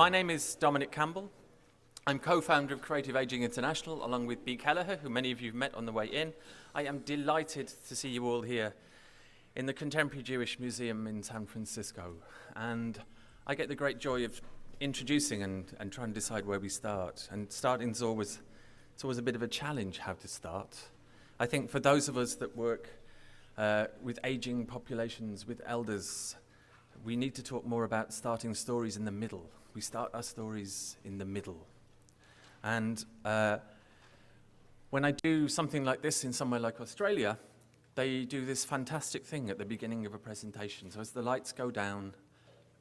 My name is Dominic Campbell. I'm co-founder of Creative Aging International, along with Bea Kelleher, who many of you have met on the way in. I am delighted to see you all here in the Contemporary Jewish Museum in San Francisco. And I get the great joy of introducing and trying to decide where we start. And starting is always a bit of a challenge how to start. I think for those of us that work with aging populations, with elders, we need to talk more about starting stories in the middle. We start our stories in the middle. And when I do something like this in somewhere like Australia, they do this fantastic thing at the beginning of a presentation. So as the lights go down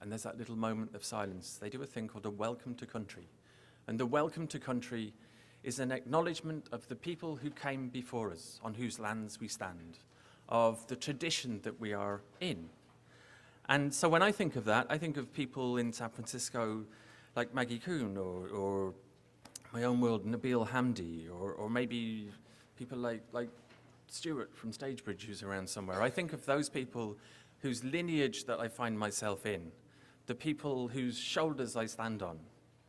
and there's that little moment of silence, they do a thing called a welcome to country. And the welcome to country is an acknowledgement of the people who came before us, on whose lands we stand, of the tradition that we are in. And so when I think of that, I think of people in San Francisco like Maggie Kuhn or my own world, Nabil Hamdi, or maybe people like Stuart from Stagebridge who's around somewhere. I think of those people whose lineage that I find myself in, the people whose shoulders I stand on,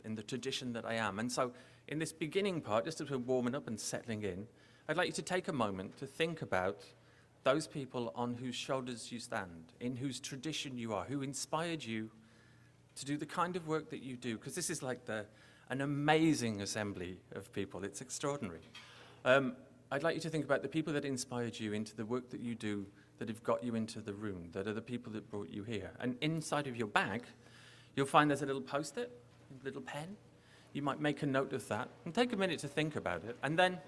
in the tradition that I am. And so in this beginning part, just as we're warming up and settling in, I'd like you to take a moment to think about those people on whose shoulders you stand, in whose tradition you are, who inspired you to do the kind of work that you do, because this is like an amazing assembly of people. It's extraordinary. I'd like you to think about the people that inspired you into the work that you do, that have got you into the room, that are the people that brought you here. And inside of your bag, you'll find there's a little post-it, a little pen. You might make a note of that and take a minute to think about it. And then,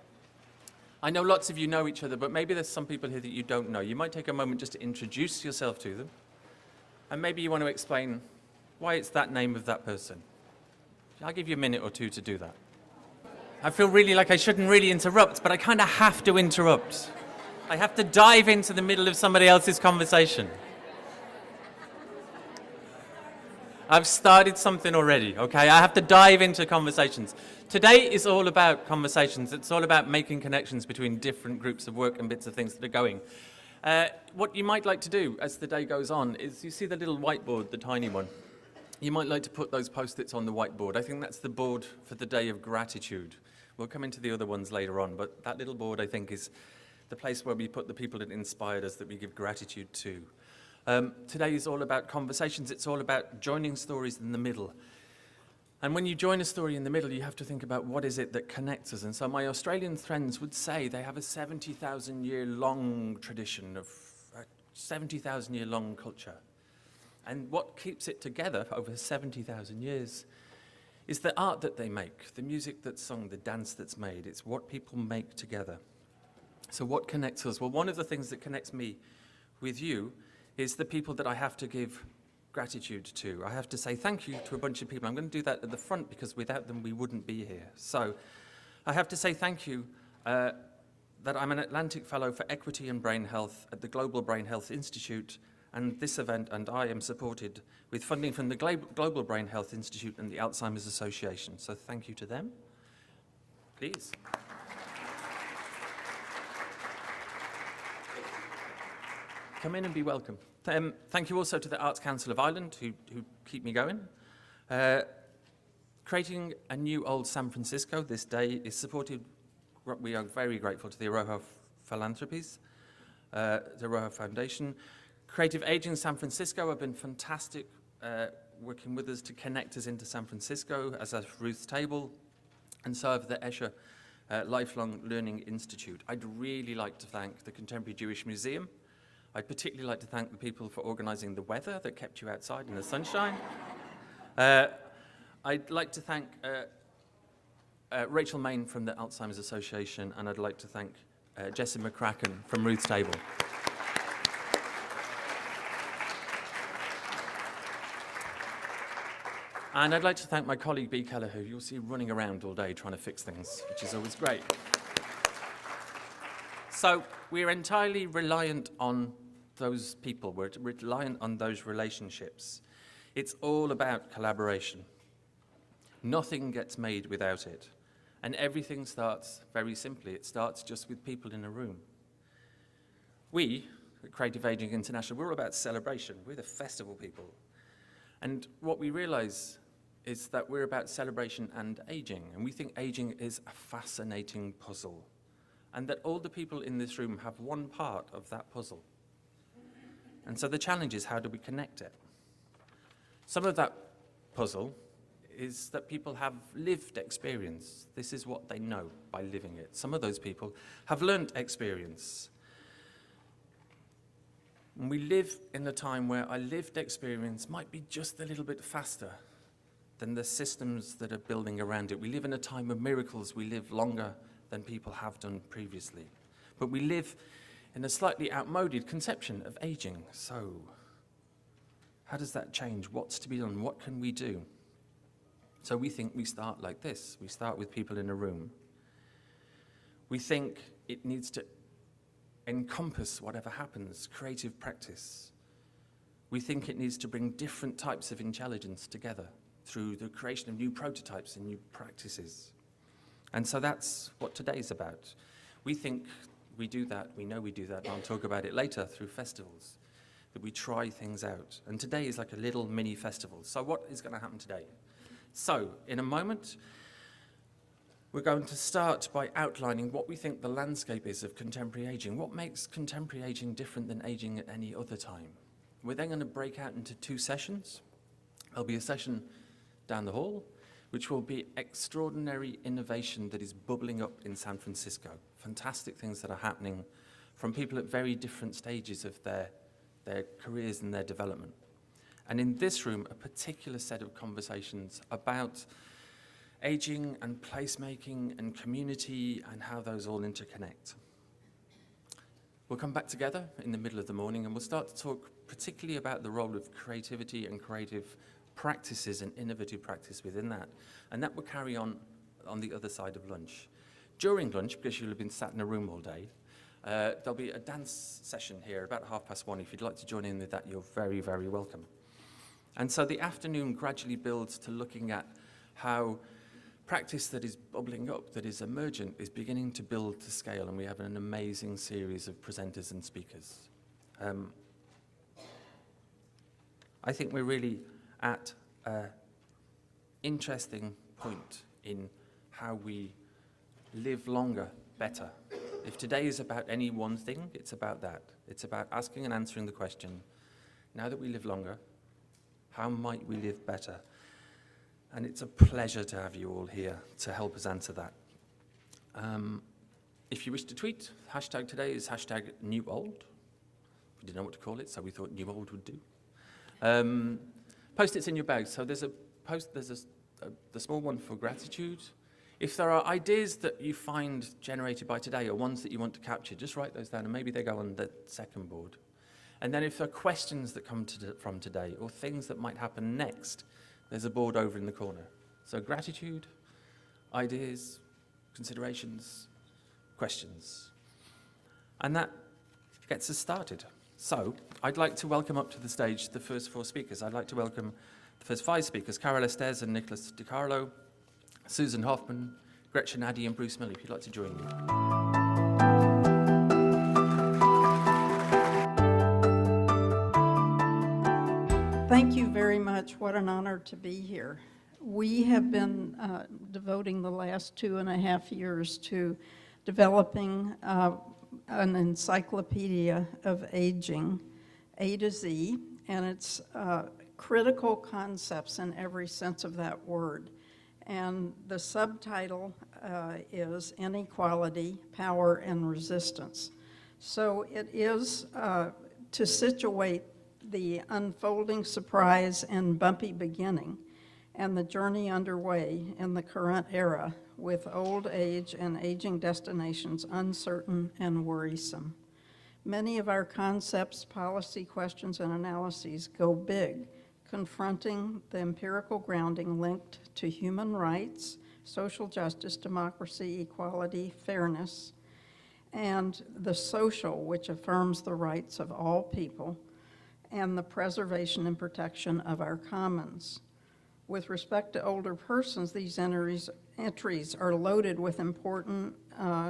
I know lots of you know each other, but maybe there's some people here that you don't know. You might take a moment just to introduce yourself to them. And maybe you want to explain why it's that name of that person. I'll give you a minute or two to do that. I feel really like I shouldn't really interrupt, but I kind of have to interrupt. I have to dive into the middle of somebody else's conversation. I've started something already, okay? I have to dive into conversations. Today is all about conversations. It's all about making connections between different groups of work and bits of things that are going. What you might like to do as the day goes on is you see the little whiteboard, the tiny one. You might like to put those post-its on the whiteboard. I think that's the board for the day of gratitude. We'll come into the other ones later on, but that little board, I think, is the place where we put the people that inspired us, that we give gratitude to. Today is all about conversations. It's all about joining stories in the middle. And when you join a story in the middle, you have to think about what is it that connects us. And so my Australian friends would say they have a 70,000-year-long tradition of a 70,000-year-long culture. And what keeps it together over 70,000 years is the art that they make, the music that's sung, the dance that's made. It's what people make together. So what connects us? Well, one of the things that connects me with you is the people that I have to give gratitude to. I have to say thank you to a bunch of people. I'm going to do that at the front because without them we wouldn't be here. So I have to say thank you that I'm an Atlantic Fellow for Equity and Brain Health at the Global Brain Health Institute, and this event and I am supported with funding from the Global Brain Health Institute and the Alzheimer's Association. So thank you to them. Please. Come in and be welcome. Thank you also to the Arts Council of Ireland who keep me going. Creating a new old San Francisco this day is supported. We are very grateful to the Elroy Philanthropies, the Elroy Foundation. Creative Aging San Francisco have been fantastic working with us to connect us into San Francisco, as has Ruth's Table, and so have the Escher Lifelong Learning Institute. I'd really like to thank the Contemporary Jewish Museum. I'd particularly like to thank the people for organising the weather that kept you outside in the sunshine. I'd like to thank Rachel Main from the Alzheimer's Association, and I'd like to thank Jessie McCracken from Ruth's Table. And I'd like to thank my colleague Bea Kelleher, who you'll see running around all day trying to fix things, which is always great. So we're entirely reliant on those people. We're reliant on those relationships. It's all about collaboration. Nothing gets made without it. And everything starts very simply. It starts just with people in a room. We, at Creative Aging International, we're all about celebration. We're the festival people. And what we realize is that we're about celebration and aging, and we think aging is a fascinating puzzle, and that all the people in this room have one part of that puzzle. And so the challenge is, how do we connect it? Some of that puzzle is that people have lived experience. This is what they know by living it. Some of those people have learnt experience. And we live in a time where our lived experience might be just a little bit faster than the systems that are building around it. We live in a time of miracles. We live longer than people have done previously. But we live in a slightly outmoded conception of aging. So how does that change? What's to be done? What can we do? So we think we start like this. We start with people in a room. We think it needs to encompass whatever happens, creative practice. We think it needs to bring different types of intelligence together through the creation of new prototypes and new practices. And so that's what today's about. We think we do that, we know we do that, and I'll talk about it later through festivals, that we try things out. And today is like a little mini festival. So what is going to happen today? So, in a moment, we're going to start by outlining what we think the landscape is of contemporary aging. What makes contemporary aging different than aging at any other time? We're then going to break out into 2 sessions. There'll be a session down the hall, which will be extraordinary innovation that is bubbling up in San Francisco. Fantastic things that are happening from people at very different stages of their careers and their development. And in this room, a particular set of conversations about aging and placemaking and community and how those all interconnect. We'll come back together in the middle of the morning and we'll start to talk particularly about the role of creativity and creative practices and innovative practice within that. And that will carry on the other side of lunch. During lunch, because you'll have been sat in a room all day, there'll be a dance session here about 1:30. If you'd like to join in with that, you're very, very welcome. And so the afternoon gradually builds to looking at how practice that is bubbling up, that is emergent, is beginning to build to scale, and we have an amazing series of presenters and speakers. I think we're really at an interesting point in how we live longer, better. If today is about any one thing, it's about that. It's about asking and answering the question, now that we live longer, how might we live better? And it's a pleasure to have you all here to help us answer that. If you wish to tweet, hashtag today is hashtag #NewOld. We didn't know what to call it, so we thought New Old would do. Post-its in your bag. So there's the small one for gratitude. If there are ideas that you find generated by today or ones that you want to capture, just write those down and maybe they go on the second board. And then if there are questions that come from today or things that might happen next, there's a board over in the corner. So gratitude, ideas, considerations, questions. And that gets us started. So I'd like to welcome up to the stage the first 4 speakers. I'd like to welcome the first 5 speakers, Carol Estes and Nicholas DiCarlo, Susan Hoffman, Gretchen Addy and Bruce Mill, if you'd like to join me. Thank you very much. What an honor to be here. We have been devoting the last 2.5 years to developing an encyclopedia of aging, A to Z, and it's critical concepts in every sense of that word. And the subtitle is Inequality, Power, and Resistance. So it is to situate the unfolding surprise and bumpy beginning and the journey underway in the current era with old age and aging destinations uncertain and worrisome. Many of our concepts, policy questions, and analyses go big, confronting the empirical grounding linked to human rights, social justice, democracy, equality, fairness, and the social, which affirms the rights of all people, and the preservation and protection of our commons. With respect to older persons, these entries are loaded with important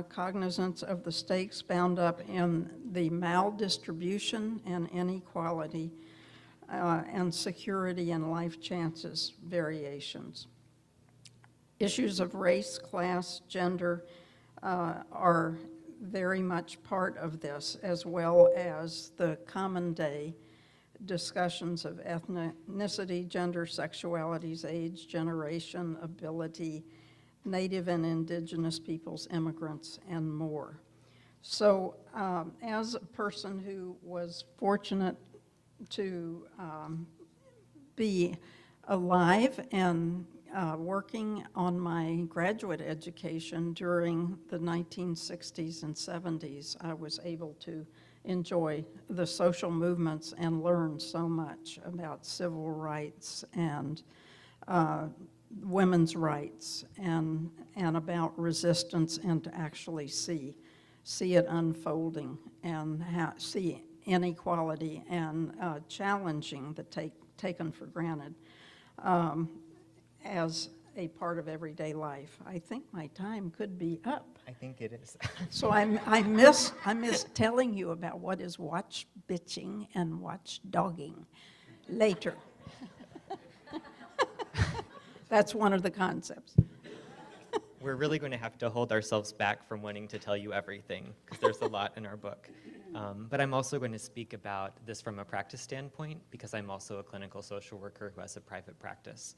cognizance of the stakes bound up in the maldistribution and inequality and security and life chances variations. Issues of race, class, gender are very much part of this, as well as the common day discussions of ethnicity, gender, sexualities, age, generation, ability, Native and Indigenous peoples, immigrants, and more. So as a person who was fortunate to be alive and working on my graduate education during the 1960s and 70s, I was able to enjoy the social movements and learn so much about civil rights and women's rights and about resistance, and to actually see it unfolding and see inequality and challenging the taken for granted as a part of everyday life. I think my time could be up. I think it is. So I miss telling you about what is watch bitching and watch dogging later. That's one of the concepts. We're really going to have to hold ourselves back from wanting to tell you everything, because there's a lot in our book. But I'm also going to speak about this from a practice standpoint, because I'm also a clinical social worker who has a private practice.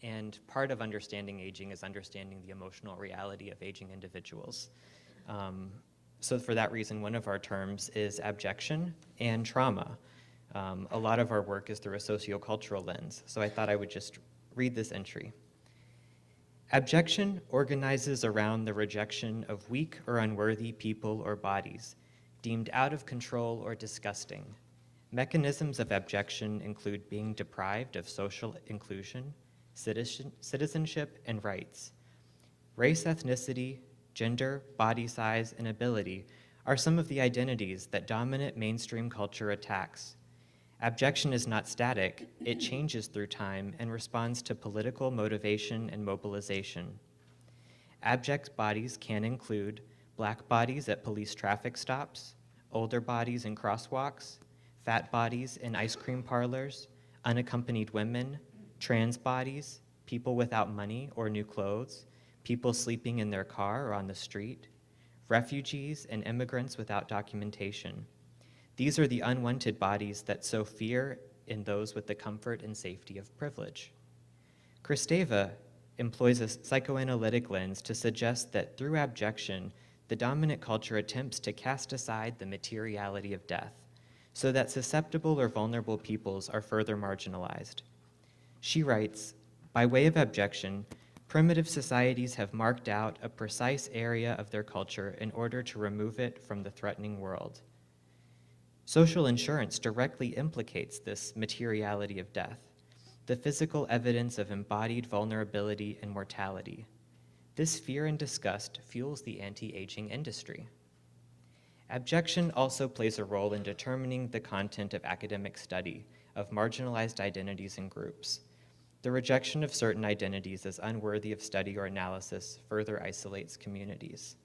And part of understanding aging is understanding the emotional reality of aging individuals. So for that reason, one of our terms is abjection and trauma. A lot of our work is through a sociocultural lens, so I thought I would just read this entry. Abjection organizes around the rejection of weak or unworthy people or bodies, deemed out of control or disgusting. Mechanisms of abjection include being deprived of social inclusion, citizenship, and rights. Race, ethnicity, gender, body size, and ability are some of the identities that dominant mainstream culture attacks. Abjection is not static, it changes through time and responds to political motivation and mobilization. Abject bodies can include Black bodies at police traffic stops, older bodies in crosswalks, fat bodies in ice cream parlors, unaccompanied women, trans bodies, people without money or new clothes, people sleeping in their car or on the street, refugees and immigrants without documentation. These are the unwanted bodies that sow fear in those with the comfort and safety of privilege. Kristeva employs a psychoanalytic lens to suggest that through abjection, the dominant culture attempts to cast aside the materiality of death, so that susceptible or vulnerable peoples are further marginalized. She writes, by way of abjection, primitive societies have marked out a precise area of their culture in order to remove it from the threatening world. Social insurance directly implicates this materiality of death, the physical evidence of embodied vulnerability and mortality. This fear and disgust fuels the anti-aging industry. Abjection also plays a role in determining the content of academic study of marginalized identities and groups. The rejection of certain identities as unworthy of study or analysis further isolates communities.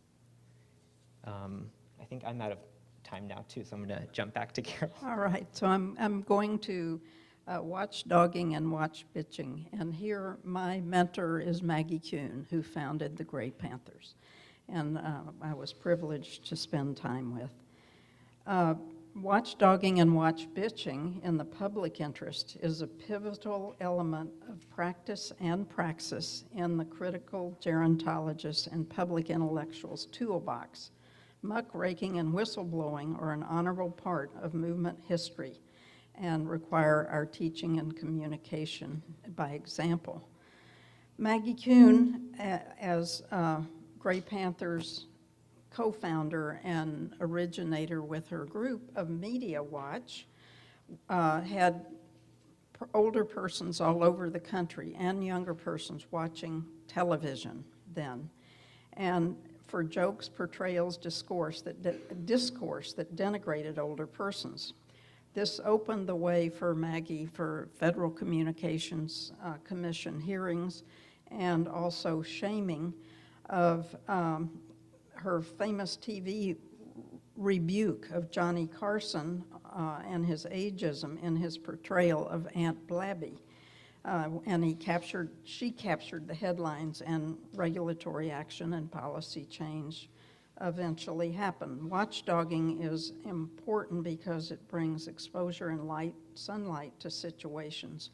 I think I'm out of time now too, so I'm going to jump back to Carol. All right, so I'm going to watch dogging and watch bitching, and here my mentor is Maggie Kuhn, who founded the Grey Panthers, and I was privileged to spend time with. Watch dogging and watch bitching in the public interest is a pivotal element of practice and praxis in the critical gerontologist and public intellectual's toolbox. Muckraking and whistleblowing are an honorable part of movement history and require our teaching and communication by example. Maggie Kuhn, as Grey Panthers co-founder and originator with her group of Media Watch, had older persons all over the country and younger persons watching television then. And for jokes, portrayals, discourse that denigrated older persons. This opened the way for Maggie for Federal Communications Commission hearings and also shaming of her famous TV rebuke of Johnny Carson and his ageism in his portrayal of Aunt Blabby. And she captured the headlines, and regulatory action and policy change eventually happened. Watchdogging is important because it brings exposure and sunlight to situations.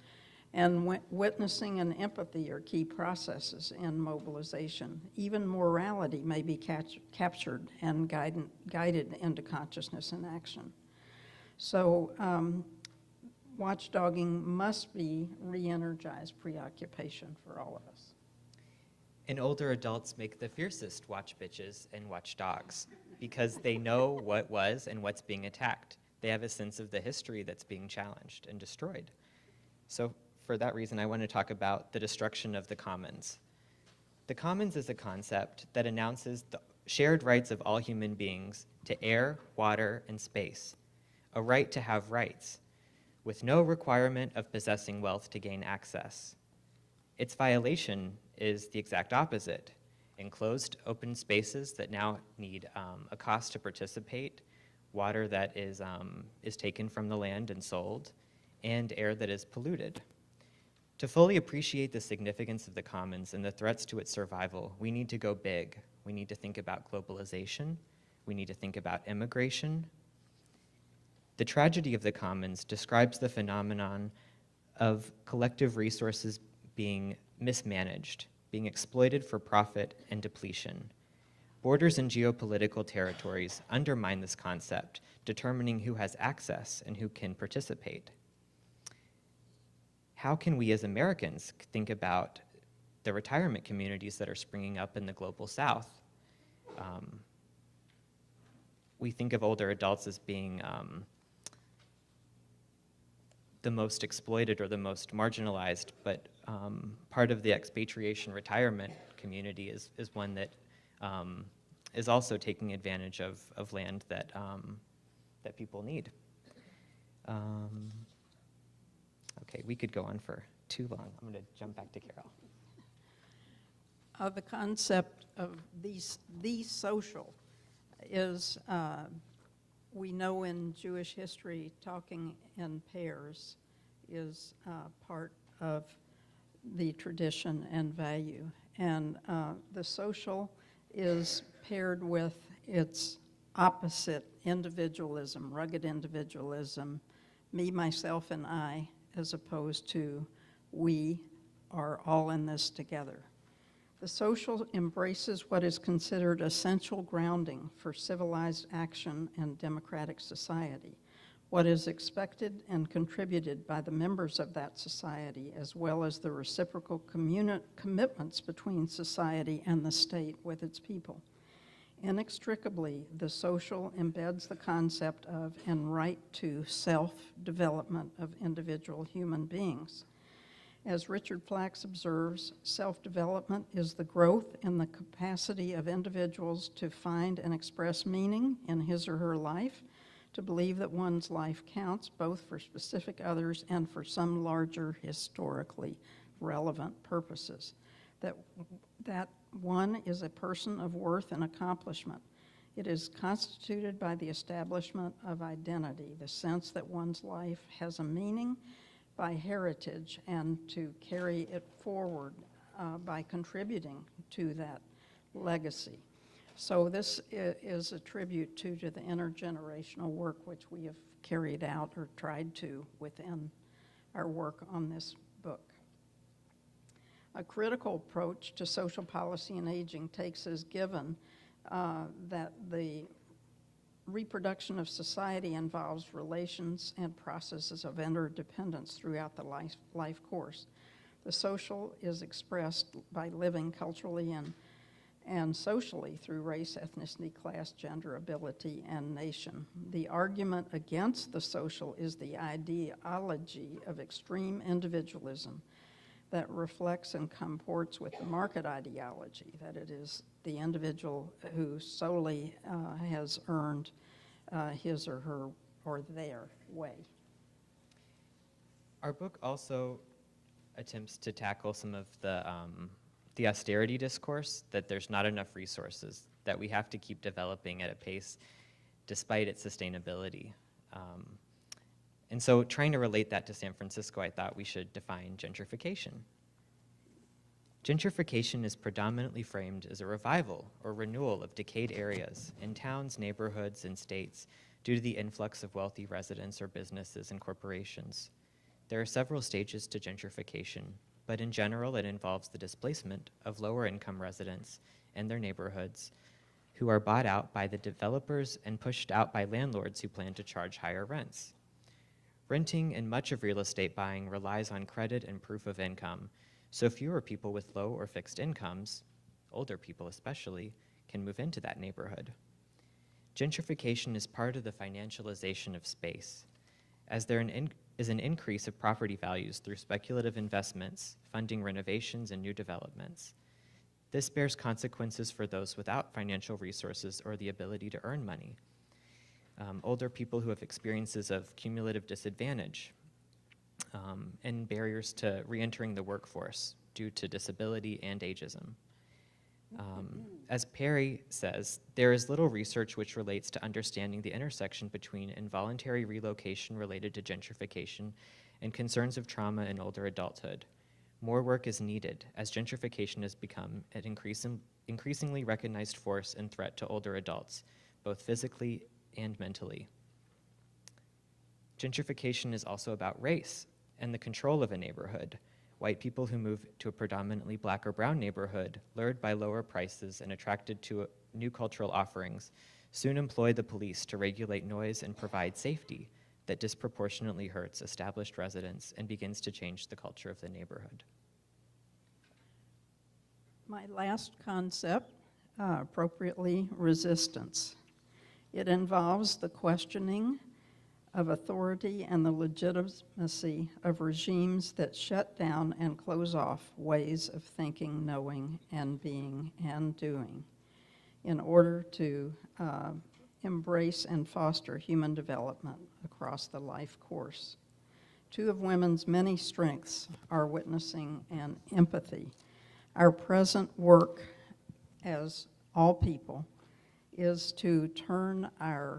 And witnessing and empathy are key processes in mobilization. Even morality may be captured and guided into consciousness and action. So watchdogging must be re-energized preoccupation for all of us. And older adults make the fiercest watch bitches and watch dogs because they know what was and what's being attacked. They have a sense of the history that's being challenged and destroyed. So for that reason, I want to talk about the destruction of the commons. The commons is a concept that announces the shared rights of all human beings to air, water, and space, a right to have rights, with no requirement of possessing wealth to gain access. Its violation is the exact opposite: enclosed open spaces that now need a cost to participate, water that is taken from the land and sold, and air that is polluted. To fully appreciate the significance of the commons and the threats to its survival, we need to go big. We need to think about globalization. We need to think about immigration. The tragedy of the commons describes the phenomenon of collective resources being mismanaged, being exploited for profit and depletion. Borders and geopolitical territories undermine this concept, determining who has access and who can participate. How can we as Americans think about the retirement communities that are springing up in the global South? We think of older adults as being the most exploited or the most marginalized, but part of the expatriation retirement community is one that is also taking advantage of land that people need. Okay, we could go on for too long. I'm going to jump back to Carol. The concept of the social is, we know in Jewish history, talking in pairs is part of the tradition and value. And the social is paired with its opposite, individualism, rugged individualism, me, myself, and I, as opposed to we are all in this together. The social embraces what is considered essential grounding for civilized action and democratic society, what is expected and contributed by the members of that society, as well as the reciprocal commitments between society and the state with its people. Inextricably, the social embeds the concept of and right to self-development of individual human beings. As Richard Flax observes, self-development is the growth in the capacity of individuals to find and express meaning in his or her life, to believe that one's life counts both for specific others and for some larger historically relevant purposes. That one is a person of worth and accomplishment. It is constituted by the establishment of identity, the sense that one's life has a meaning by heritage, and to carry it forward by contributing to that legacy. So this is a tribute to the intergenerational work which we have carried out or tried to within our work on this book. A critical approach to social policy and aging takes as given that the reproduction of society involves relations and processes of interdependence throughout the life course. The social is expressed by living culturally and socially through race, ethnicity, class, gender, ability, and nation. The argument against the social is the ideology of extreme individualism that reflects and comports with the market ideology, that it is the individual who solely has earned his or her or their way. Our book also attempts to tackle some of the austerity discourse, that there's not enough resources, that we have to keep developing at a pace despite its sustainability. And so trying to relate that to San Francisco, I thought we should define gentrification. Gentrification is predominantly framed as a revival or renewal of decayed areas in towns, neighborhoods, and states due to the influx of wealthy residents or businesses and corporations. There are several stages to gentrification, but in general it involves the displacement of lower income residents and their neighborhoods who are bought out by the developers and pushed out by landlords who plan to charge higher rents. Renting and much of real estate buying relies on credit and proof of income, so fewer people with low or fixed incomes, older people especially, can move into that neighborhood. Gentrification is part of the financialization of space, as there is an increase of property values through speculative investments, funding renovations and new developments. This bears consequences for those without financial resources or the ability to earn money. Older people who have experiences of cumulative disadvantage, and barriers to re-entering the workforce due to disability and ageism. As Perry says, there is little research which relates to understanding the intersection between involuntary relocation related to gentrification and concerns of trauma in older adulthood. More work is needed as gentrification has become an increasingly recognized force and threat to older adults, both physically and mentally. Gentrification is also about race and the control of a neighborhood. White people who move to a predominantly black or brown neighborhood, lured by lower prices and attracted to new cultural offerings, soon employ the police to regulate noise and provide safety that disproportionately hurts established residents and begins to change the culture of the neighborhood. My last concept, appropriately, resistance. It involves the questioning of authority and the legitimacy of regimes that shut down and close off ways of thinking, knowing, and being, and doing in order to embrace and foster human development across the life course. Two of women's many strengths are witnessing and empathy. Our present work, as all people, is to turn our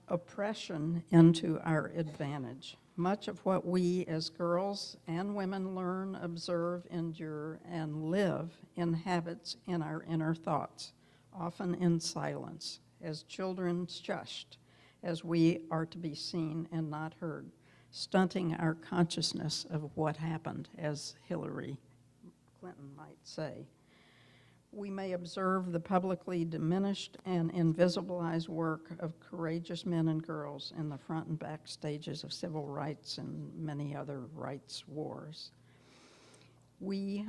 oppression into our advantage. Much of what we as girls and women learn, observe, endure, and live inhabits in our inner thoughts, often in silence, as children shushed, as we are to be seen and not heard, stunting our consciousness of what happened, as Hillary Clinton might say. We may observe the publicly diminished and invisibilized work of courageous men and girls in the front and back stages of civil rights and many other rights wars. We,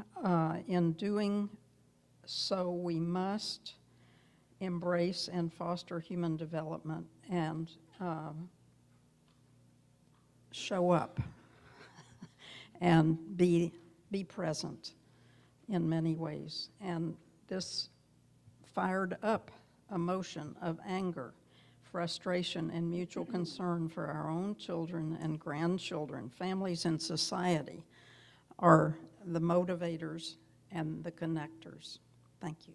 in doing so, we must embrace and foster human development and show up and be present in many ways. And this fired up emotion of anger, frustration, and mutual concern for our own children and grandchildren, families and society are the motivators and the connectors. Thank you.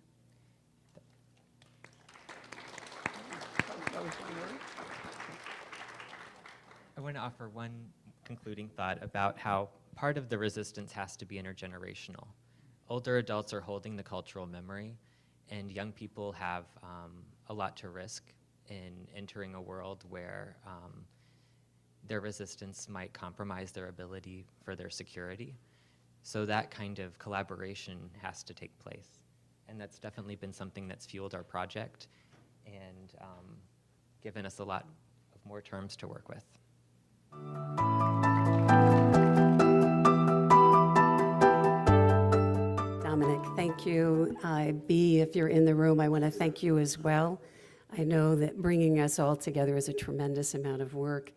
I want to offer one concluding thought about how part of the resistance has to be intergenerational. Older adults are holding the cultural memory, and young people have a lot to risk in entering a world where their resistance might compromise their ability for their security. So that kind of collaboration has to take place. And that's definitely been something that's fueled our project and given us a lot of more terms to work with. Thank you. B, if you're in the room, I want to thank you as well. I know that bringing us all together is a tremendous amount of work.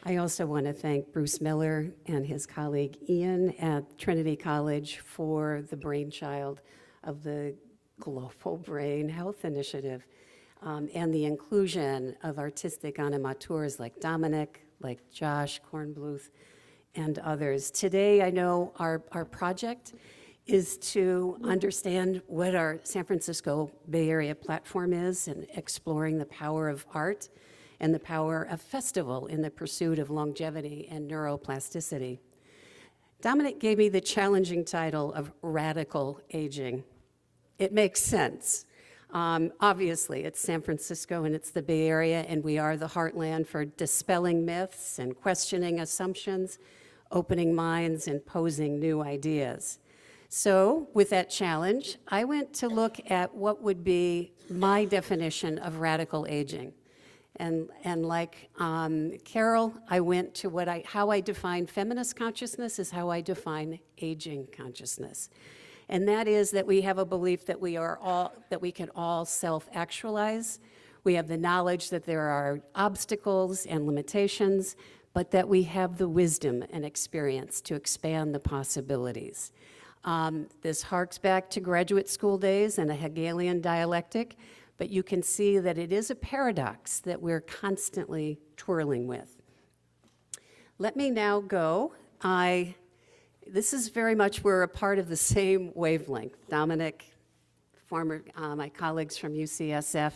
I also want to thank Bruce Miller and his colleague Ian at Trinity College for the brainchild of the Global Brain Health Initiative and the inclusion of artistic animateurs like Dominic, like Josh Kornbluth, and others. Today, I know our project is to understand what our San Francisco Bay Area platform is and exploring the power of art and the power of festival in the pursuit of longevity and neuroplasticity. Dominic gave me the challenging title of radical aging. It makes sense. Obviously, it's San Francisco and it's the Bay Area, and we are the heartland for dispelling myths and questioning assumptions, opening minds, and posing new ideas. So, with that challenge, I went to look at what would be my definition of radical aging. And like Carol, I went to how I define feminist consciousness is how I define aging consciousness. And that is that we have a belief that we can all self-actualize. We have the knowledge that there are obstacles and limitations, but that we have the wisdom and experience to expand the possibilities. This harks back to graduate school days and a Hegelian dialectic, but you can see that it is a paradox that we're constantly twirling with. Let me now go. This is very much, we're a part of the same wavelength. Dominic, my colleagues from UCSF.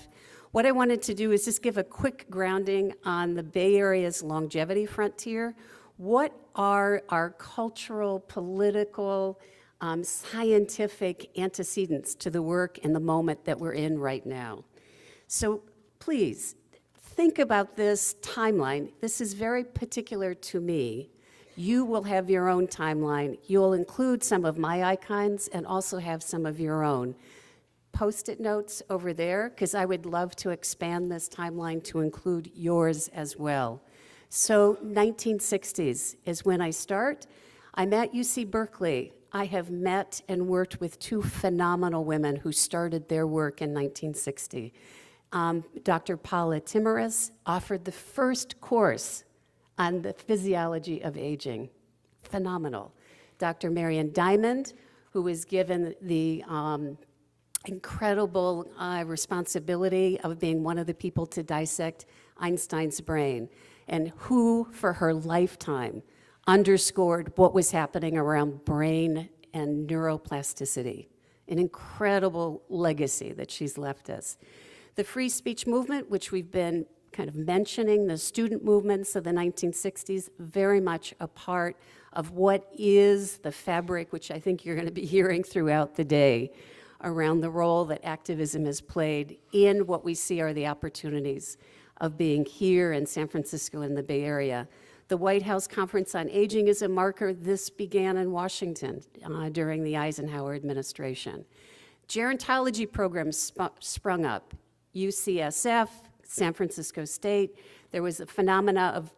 What I wanted to do is just give a quick grounding on the Bay Area's longevity frontier. What are our cultural, political, scientific antecedents to the work and the moment that we're in right now? So please, think about this timeline. This is very particular to me. You will have your own timeline. You'll include some of my icons and also have some of your own. Post-it notes over there, because I would love to expand this timeline to include yours as well. So 1960s is when I start. I'm at UC Berkeley. I have met and worked with two phenomenal women who started their work in 1960. Dr. Paula Timoris offered the first course on the physiology of aging. Phenomenal. Dr. Marian Diamond, who was given the incredible responsibility of being one of the people to dissect Einstein's brain, and who, for her lifetime, underscored what was happening around brain and neuroplasticity. An incredible legacy that she's left us. The free speech movement, which we've been kind of mentioning, the student movements of the 1960s, very much a part of what is the fabric, which I think you're going to be hearing throughout the day, around the role that activism has played in what we see are the opportunities of being here in San Francisco and the Bay Area. The White House Conference on Aging is a marker. This began in Washington during the Eisenhower administration. Gerontology programs sprung up. UCSF, San Francisco State. There was a phenomena of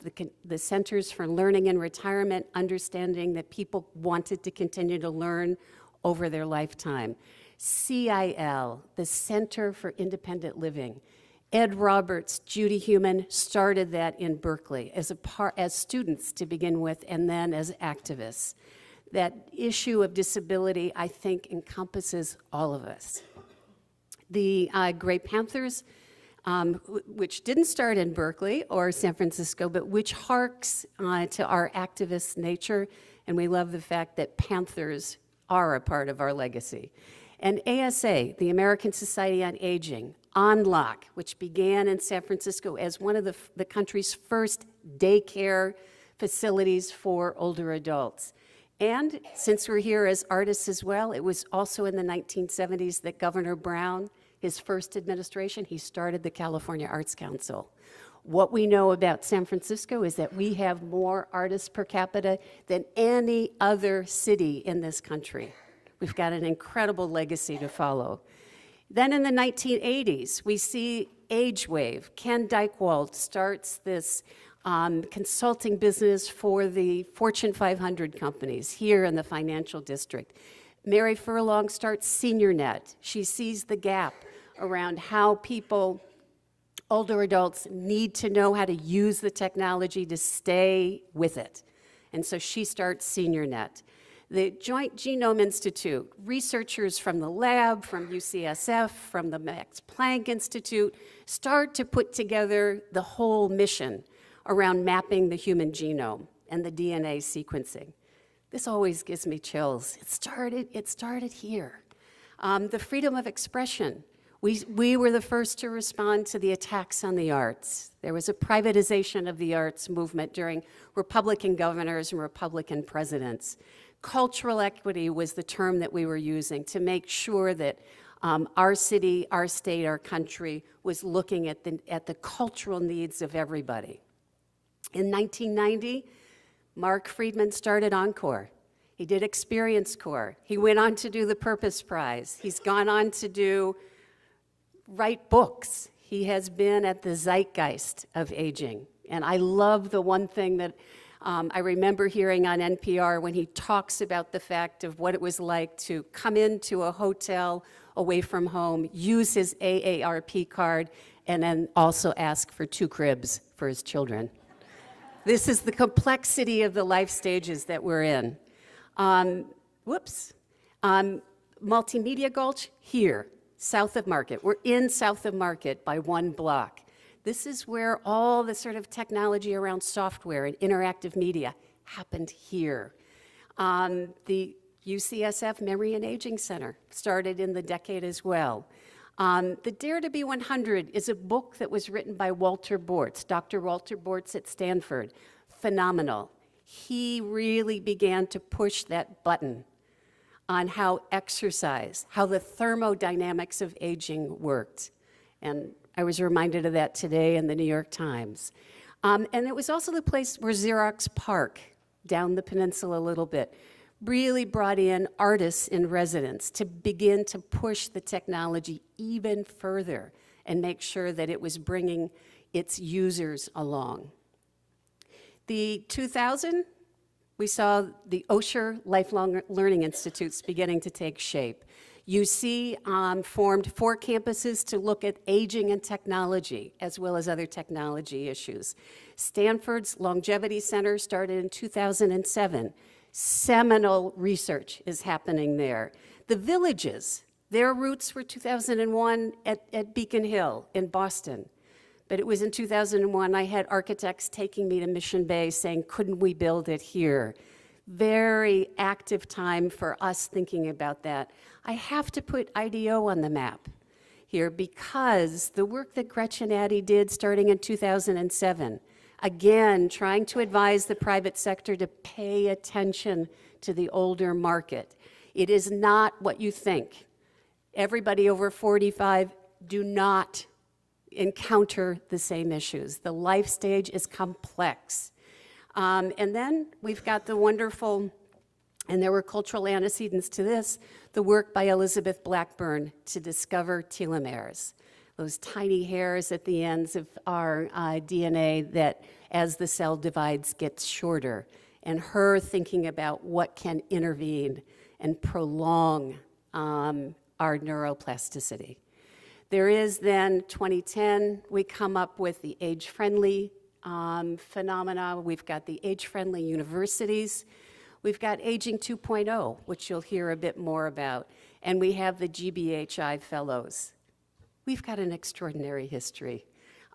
the Centers for Learning and Retirement, understanding that people wanted to continue to learn over their lifetime. CIL, the Center for Independent Living. Ed Roberts, Judy Heumann started that in Berkeley as students to begin with, and then as activists. That issue of disability, I think, encompasses all of us. The Gray Panthers, which didn't start in Berkeley or San Francisco, but which harks to our activist nature, and we love the fact that Panthers are a part of our legacy. And ASA, the American Society on Aging, Unlock, which began in San Francisco as one of the country's first daycare facilities for older adults. And since we're here as artists as well, it was also in the 1970s that Governor Brown, his first administration, he started the California Arts Council. What we know about San Francisco is that we have more artists per capita than any other city in this country. We've got an incredible legacy to follow. Then in the 1980s, we see Age Wave. Ken Dykewald starts this consulting business for the Fortune 500 companies here in the financial district. Mary Furlong starts SeniorNet. She sees the gap around how people, older adults, need to know how to use the technology to stay with it. And so she starts SeniorNet. The Joint Genome Institute, researchers from the lab, from UCSF, from the Max Planck Institute, start to put together the whole mission around mapping the human genome and the DNA sequencing. This always gives me chills. It started here. The freedom of expression. We were the first to respond to the attacks on the arts. There was a privatization of the arts movement during Republican governors and Republican presidents. Cultural equity was the term that we were using to make sure that our city, our state, our country was looking at the cultural needs of everybody. In 1990, Mark Friedman started Encore. He did Experience Corps. He went on to do the Purpose Prize. He's gone on to write books. He has been at the zeitgeist of aging. And I love the one thing that I remember hearing on NPR when he talks about the fact of what it was like to come into a hotel away from home, use his AARP card, and then also ask for 2 cribs for his children. This is the complexity of the life stages that we're in. Multimedia Gulch, here, south of Market. We're in south of Market by 1 block. This is where all the sort of technology around software and interactive media happened here. The UCSF Memory and Aging Center started in the decade as well. The Dare to Be 100 is a book that was written by Walter Bortz, Dr. Walter Bortz at Stanford. Phenomenal. He really began to push that button on how exercise, how the thermodynamics of aging worked. And I was reminded of that today in the New York Times. And it was also the place where Xerox PARC, down the peninsula a little bit, really brought in artists in residence to begin to push the technology even further and make sure that it was bringing its users along. The 2000, we saw the Osher Lifelong Learning Institutes beginning to take shape. UC formed 4 campuses to look at aging and technology, as well as other technology issues. Stanford's Longevity Center started in 2007. Seminal research is happening there. The Villages, their roots were 2001 at Beacon Hill in Boston. But it was in 2001 I had architects taking me to Mission Bay saying, couldn't we build it here? Very active time for us thinking about that. I have to put IDEO on the map here because the work that Gretchen Addy did starting in 2007, again, trying to advise the private sector to pay attention to the older market. It is not what you think. Everybody over 45 do not encounter the same issues. The life stage is complex. And then we've got the wonderful, and there were cultural antecedents to this, the work by Elizabeth Blackburn to discover telomeres, those tiny hairs at the ends of our DNA that, as the cell divides, gets shorter, and her thinking about what can intervene and prolong our neuroplasticity. There is then 2010, we come up with the age-friendly phenomena. We've got the age-friendly universities. We've got Aging 2.0, which you'll hear a bit more about. And we have the GBHI fellows. We've got an extraordinary history.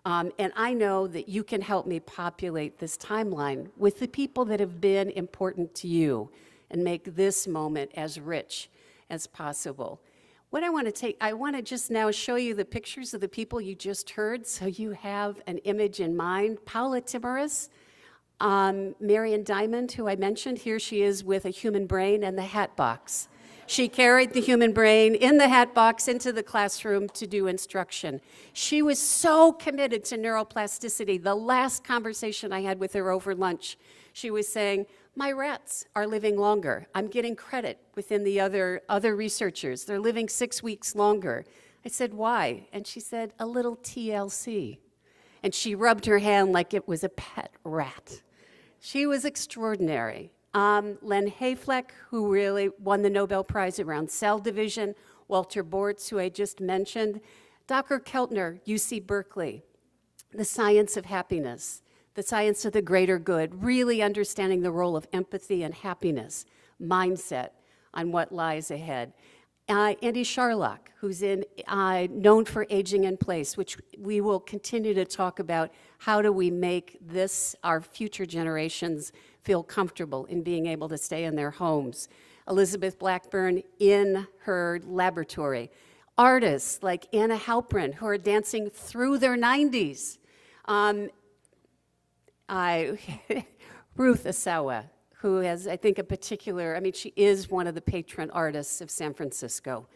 And I know that you can help me populate this timeline with the people that have been important to you and make this moment as rich as possible. What I want to just now show you the pictures of the people you just heard so you have an image in mind. Paula Timoris, Marion Diamond, who I mentioned, here she is with a human brain and the hat box. She carried the human brain in the hat box into the classroom to do instruction. She was so committed to neuroplasticity. The last conversation I had with her over lunch, she was saying, my rats are living longer. I'm getting credit within the other researchers. They're living 6 weeks longer. I said, why? And she said, a little TLC. And she rubbed her hand like it was a pet rat. She was extraordinary. Len Hayfleck, who really won the Nobel Prize around cell division, Walter Bortz, who I just mentioned, Dr. Keltner, UC Berkeley, the science of happiness, the science of the greater good, really understanding the role of empathy and happiness, mindset on what lies ahead. Andy Sharlock, who's known for Aging in Place, which we will continue to talk about. How do we make this, our future generations, feel comfortable in being able to stay in their homes. Elizabeth Blackburn in her laboratory. Artists like Anna Halprin, who are dancing through their 90s. Ruth Asawa, who has, I think, she is one of the patron artists of San Francisco.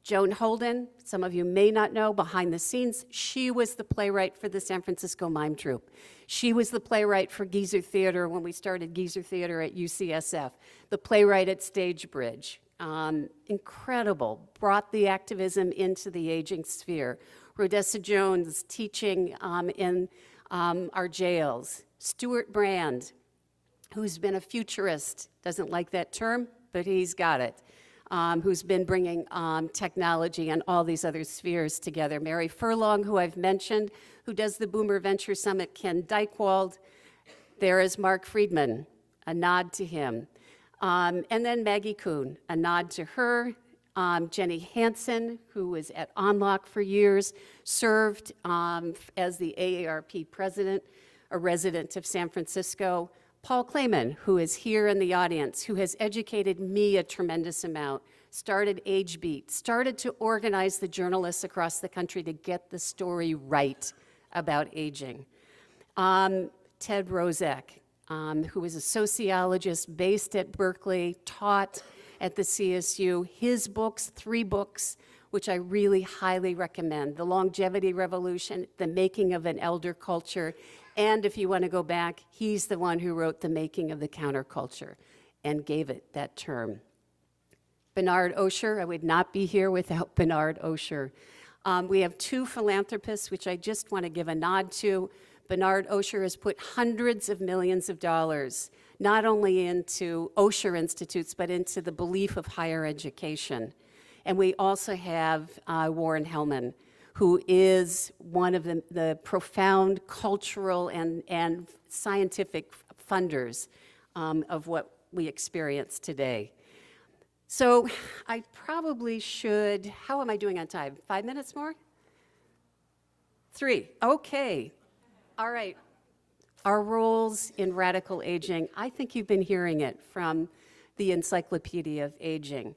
Joan Holden, some of you may not know, behind the scenes, she was the playwright for the San Francisco Mime Troupe. She was the playwright for Geezer Theater when we started Geezer Theater at UCSF, the playwright at Stagebridge. Incredible, brought the activism into the aging sphere. Rhodessa Jones teaching in our jails. Stuart Brand, who's been a futurist, doesn't like that term, but he's got it. Who's been bringing technology and all these other spheres together. Mary Furlong, who I've mentioned, who does the Boomer Venture Summit. Ken Dykewald. There is Mark Friedman, a nod to him. And then Maggie Kuhn, a nod to her. Jenny Hansen, who was at Unlock for years, served as the AARP president, a resident of San Francisco. Paul Clayman, who is here in the audience, who has educated me a tremendous amount, started AgeBeat, started to organize the journalists across the country to get the story right about aging. Ted Rozek, who is a sociologist based at Berkeley, taught at the CSU. His books, 3 books, which I really highly recommend: The Longevity Revolution, The Making of an Elder Culture, and if you want to go back, he's the one who wrote The Making of the Counterculture and gave it that term. Bernard Osher, I would not be here without Bernard Osher. We have 2 philanthropists, which I just want to give a nod to. Bernard Osher has put hundreds of millions of dollars, not only into Osher Institutes, but into the belief of higher education. And we also have Warren Hellman, who is one of the profound cultural and scientific funders of what we experience today. So I probably should, how am I doing on time? 5 minutes more? 3, okay. All right. Our roles in radical aging, I think you've been hearing it from the Encyclopedia of Aging.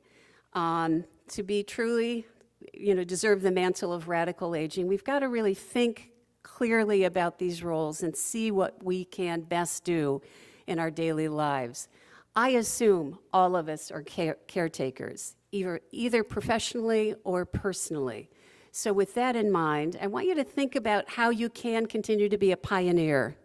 To be truly, deserve the mantle of radical aging, we've got to really think clearly about these roles and see what we can best do in our daily lives. I assume all of us are caretakers, either professionally or personally. So with that in mind, I want you to think about how you can continue to be a pioneer,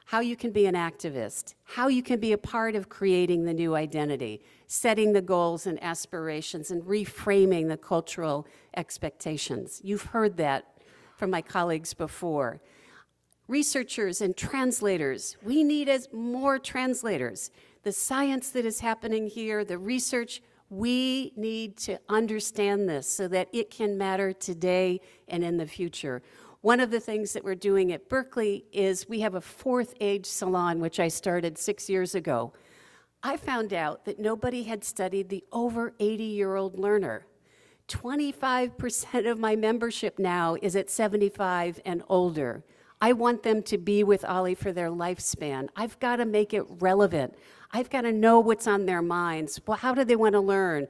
how you can be an activist, how you can be a part of creating the new identity, setting the goals and aspirations, and reframing the cultural expectations. You've heard that from my colleagues before. Researchers and translators, we need more translators. The science that is happening here, the research, we need to understand this so that it can matter today and in the future. One of the things that we're doing at Berkeley is we have a 4th age salon, which I started 6 years ago. I found out that nobody had studied the over 80-year-old learner. 25% of my membership now is at 75 and older. I want them to be with Ollie for their lifespan. I've got to make it relevant. I've got to know what's on their minds. Well, how do they want to learn?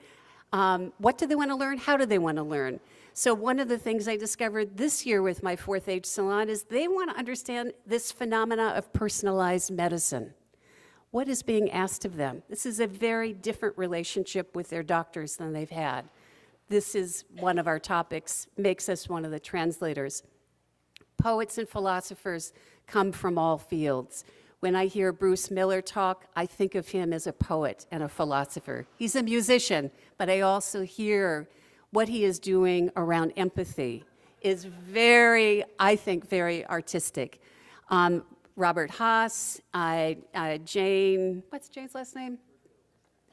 What do they want to learn? How do they want to learn? So one of the things I discovered this year with my 4th age salon is they want to understand this phenomena of personalized medicine. What is being asked of them? This is a very different relationship with their doctors than they've had. This is one of our topics, makes us one of the translators. Poets and philosophers come from all fields. When I hear Bruce Miller talk, I think of him as a poet and a philosopher. He's a musician, but I also hear what he is doing around empathy is very, I think, very artistic. Robert Haas, Jane, what's Jane's last name?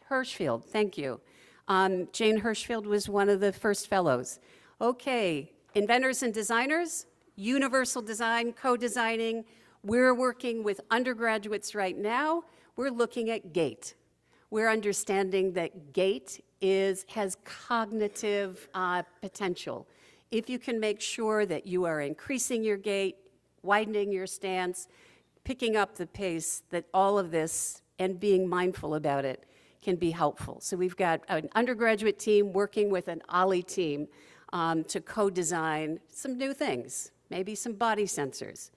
Hirschfield, thank you. Jane Hirschfield was one of the first fellows. Okay, inventors and designers, universal design, co-designing. We're working with undergraduates right now. We're looking at gait. We're understanding that gait has cognitive potential. If you can make sure that you are increasing your gait, widening your stance, picking up the pace that all of this and being mindful about it can be helpful. So we've got an undergraduate team working with an OLLI team to co-design some new things, maybe some body sensors.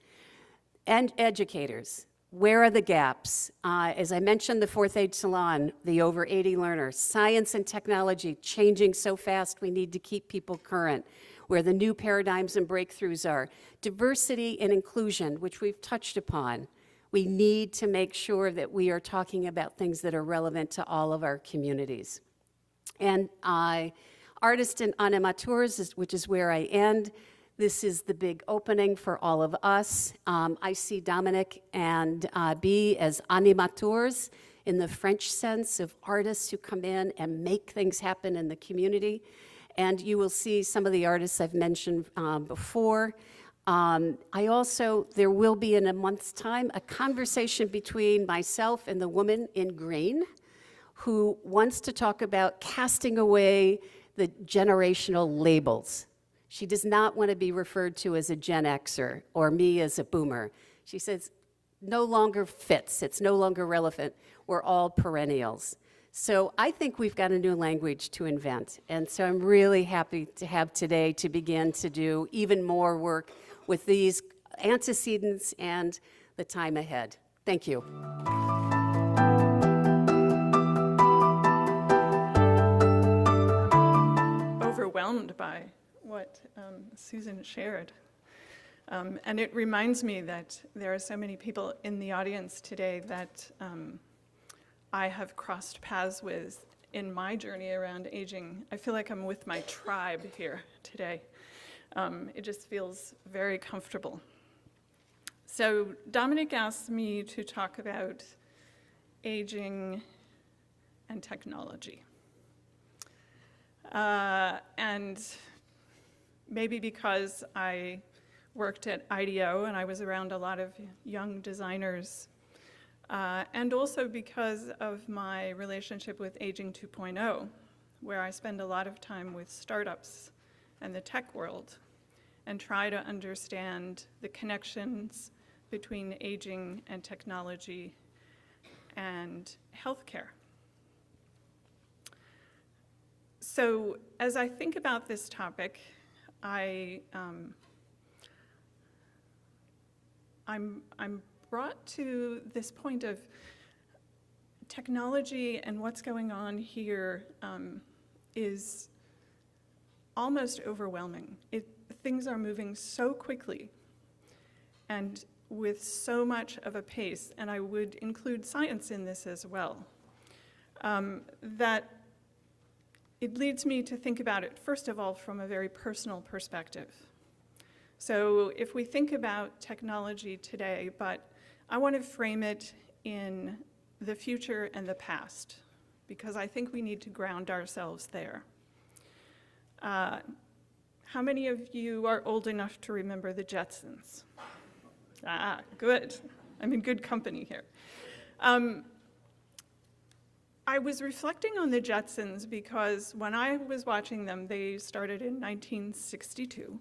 And educators, where are the gaps? As I mentioned, the Fourth Age Salon, the over 80 learners, science and technology changing so fast we need to keep people current, where the new paradigms and breakthroughs are. Diversity and inclusion, which we've touched upon. We need to make sure that we are talking about things that are relevant to all of our communities. And artists and animateurs, which is where I end. This is the big opening for all of us. I see Dominic and B as animateurs in the French sense of artists who come in and make things happen in the community. And you will see some of the artists I've mentioned before. There will be in a month's time a conversation between myself and the woman in green who wants to talk about casting away the generational labels. She does not want to be referred to as a Gen Xer or me as a boomer. She says, no longer fits, it's no longer relevant. We're all perennials. So I think we've got a new language to invent. And so I'm really happy to have today to begin to do even more work with these antecedents and the time ahead. Thank you. Overwhelmed by what Susan shared. And it reminds me that there are so many people in the audience today that I have crossed paths with in my journey around aging. I feel like I'm with my tribe here today. It just feels very comfortable. So Dominic asked me to talk about aging and technology. And maybe because I worked at IDEO and I was around a lot of young designers, and also because of my relationship with Aging 2.0, where I spend a lot of time with startups and the tech world and try to understand the connections between aging and technology and healthcare. So as I think about this topic, I'm brought to this point of technology and what's going on here is almost overwhelming. Things are moving so quickly and with so much of a pace, and I would include science in this as well, that it leads me to think about it, first of all, from a very personal perspective. So if we think about technology today, but I want to frame it in the future and the past, because I think we need to ground ourselves there. How many of you are old enough to remember the Jetsons? Ah, good. I'm in good company here. I was reflecting on the Jetsons because when I was watching them, they started in 1962.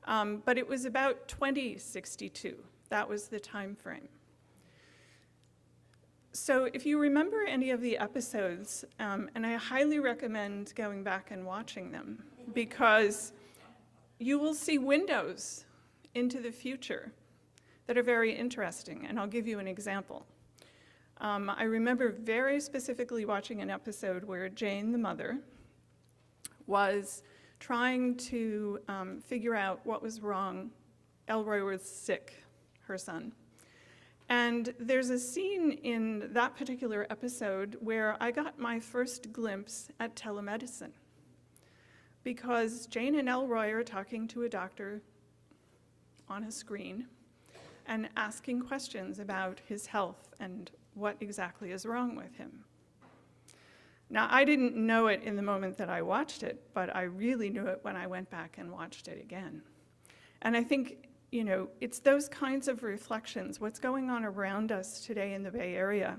But it was about 2062. That was the time frame. So if you remember any of the episodes, and I highly recommend going back and watching them, because you will see windows into the future that are very interesting, and I'll give you an example. I remember very specifically watching an episode where Jane, the mother, was trying to figure out what was wrong. Elroy was sick, her son. And there's a scene in that particular episode where I got my first glimpse at telemedicine, because Jane and Elroy are talking to a doctor on a screen and asking questions about his health and what exactly is wrong with him. Now, I didn't know it in the moment that I watched it, but I really knew it when I went back and watched it again. And I think, you know, it's those kinds of reflections, what's going on around us today in the Bay Area,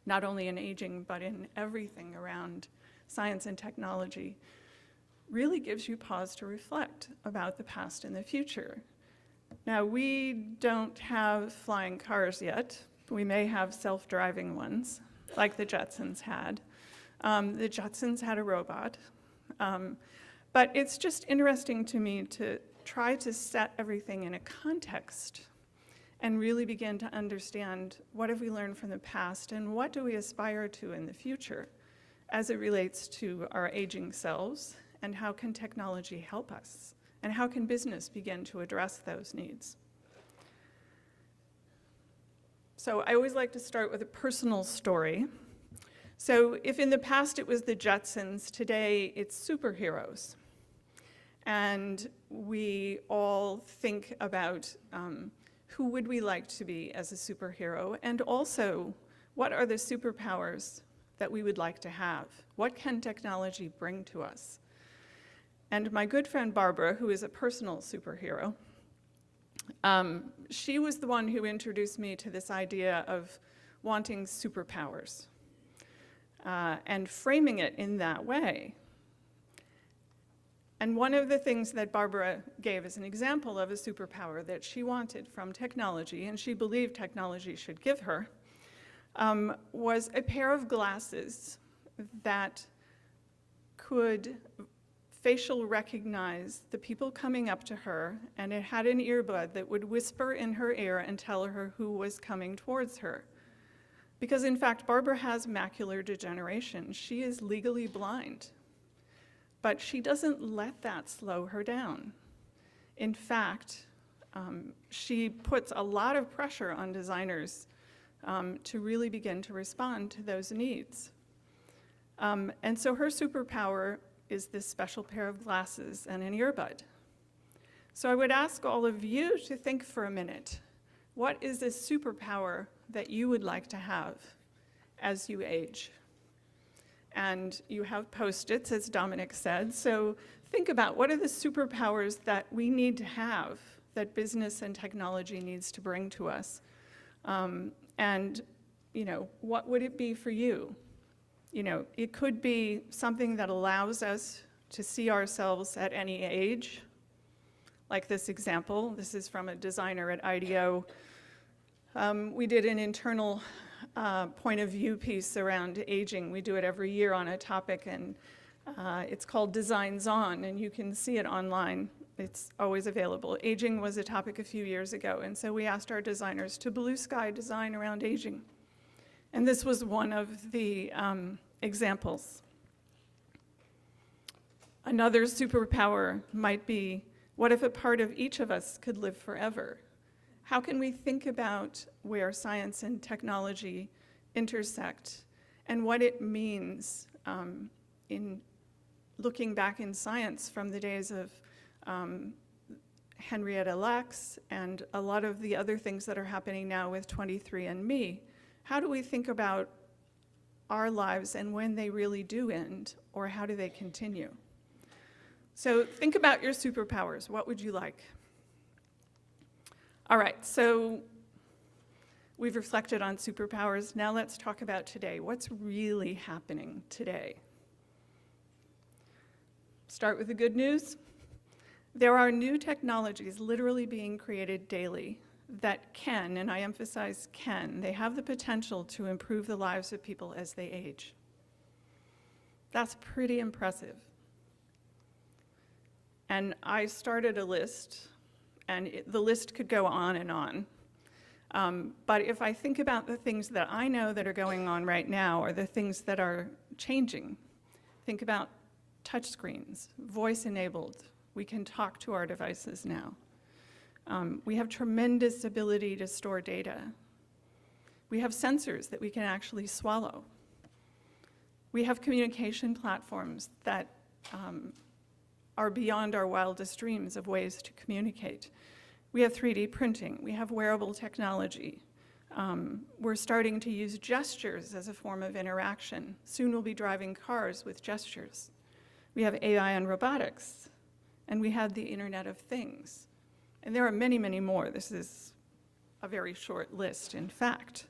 not only in aging, but in everything around science and technology, really gives you pause to reflect about the past and the future. Now, we don't have flying cars yet. We may have self-driving ones, like the Jetsons had. The Jetsons had a robot. But it's just interesting to me to try to set everything in a context and really begin to understand what have we learned from the past and what do we aspire to in the future as it relates to our aging selves, and how can technology help us, and how can business begin to address those needs. So I always like to start with a personal story. So if in the past it was the Jetsons, today it's superheroes. And we all think about who would we like to be as a superhero, and also what are the superpowers that we would like to have? What can technology bring to us? And my good friend Barbara, who is a personal superhero, she was the one who introduced me to this idea of wanting superpowers and framing it in that way. And one of the things that Barbara gave as an example of a superpower that she wanted from technology, and she believed technology should give her, was a pair of glasses that could facial recognize the people coming up to her, and it had an earbud that would whisper in her ear and tell her who was coming towards her. Because in fact, Barbara has macular degeneration. She is legally blind. But she doesn't let that slow her down. In fact, she puts a lot of pressure on designers to really begin to respond to those needs. And so her superpower is this special pair of glasses and an earbud. So I would ask all of you to think for a minute, what is this superpower that you would like to have as you age? And you have Post-its, as Dominic said, so think about what are the superpowers that we need to have, that business and technology needs to bring to us. And, you know, what would it be for you? You know, it could be something that allows us to see ourselves at any age, like this example. This is from a designer at IDEO. We did an internal point of view piece around aging. We do it every year on a topic, and it's called Designs On, and you can see it online. It's always available. Aging was a topic a few years ago, and so we asked our designers to blue sky design around aging. And this was one of the examples. Another superpower might be, what if a part of each of us could live forever? How can we think about where science and technology intersect and what it means in looking back in science from the days of Henrietta Lacks and a lot of the other things that are happening now with 23andMe? How do we think about our lives and when they really do end, or how do they continue? So think about your superpowers. What would you like? All right, so we've reflected on superpowers. Now let's talk about today. What's really happening today? Start with the good news. There are new technologies literally being created daily that can, and I emphasize can, they have the potential to improve the lives of people as they age. That's pretty impressive. And I started a list, and the list could go on and on. But if I think about the things that I know that are going on right now, or the things that are changing, think about touchscreens, voice-enabled. We can talk to our devices now. We have tremendous ability to store data. We have sensors that we can actually swallow. We have communication platforms that are beyond our wildest dreams of ways to communicate. We have 3D printing. We have wearable technology. We're starting to use gestures as a form of interaction. Soon we'll be driving cars with gestures. We have AI and robotics. And we have the Internet of Things. And there are many, many more. This is a very short list, in fact.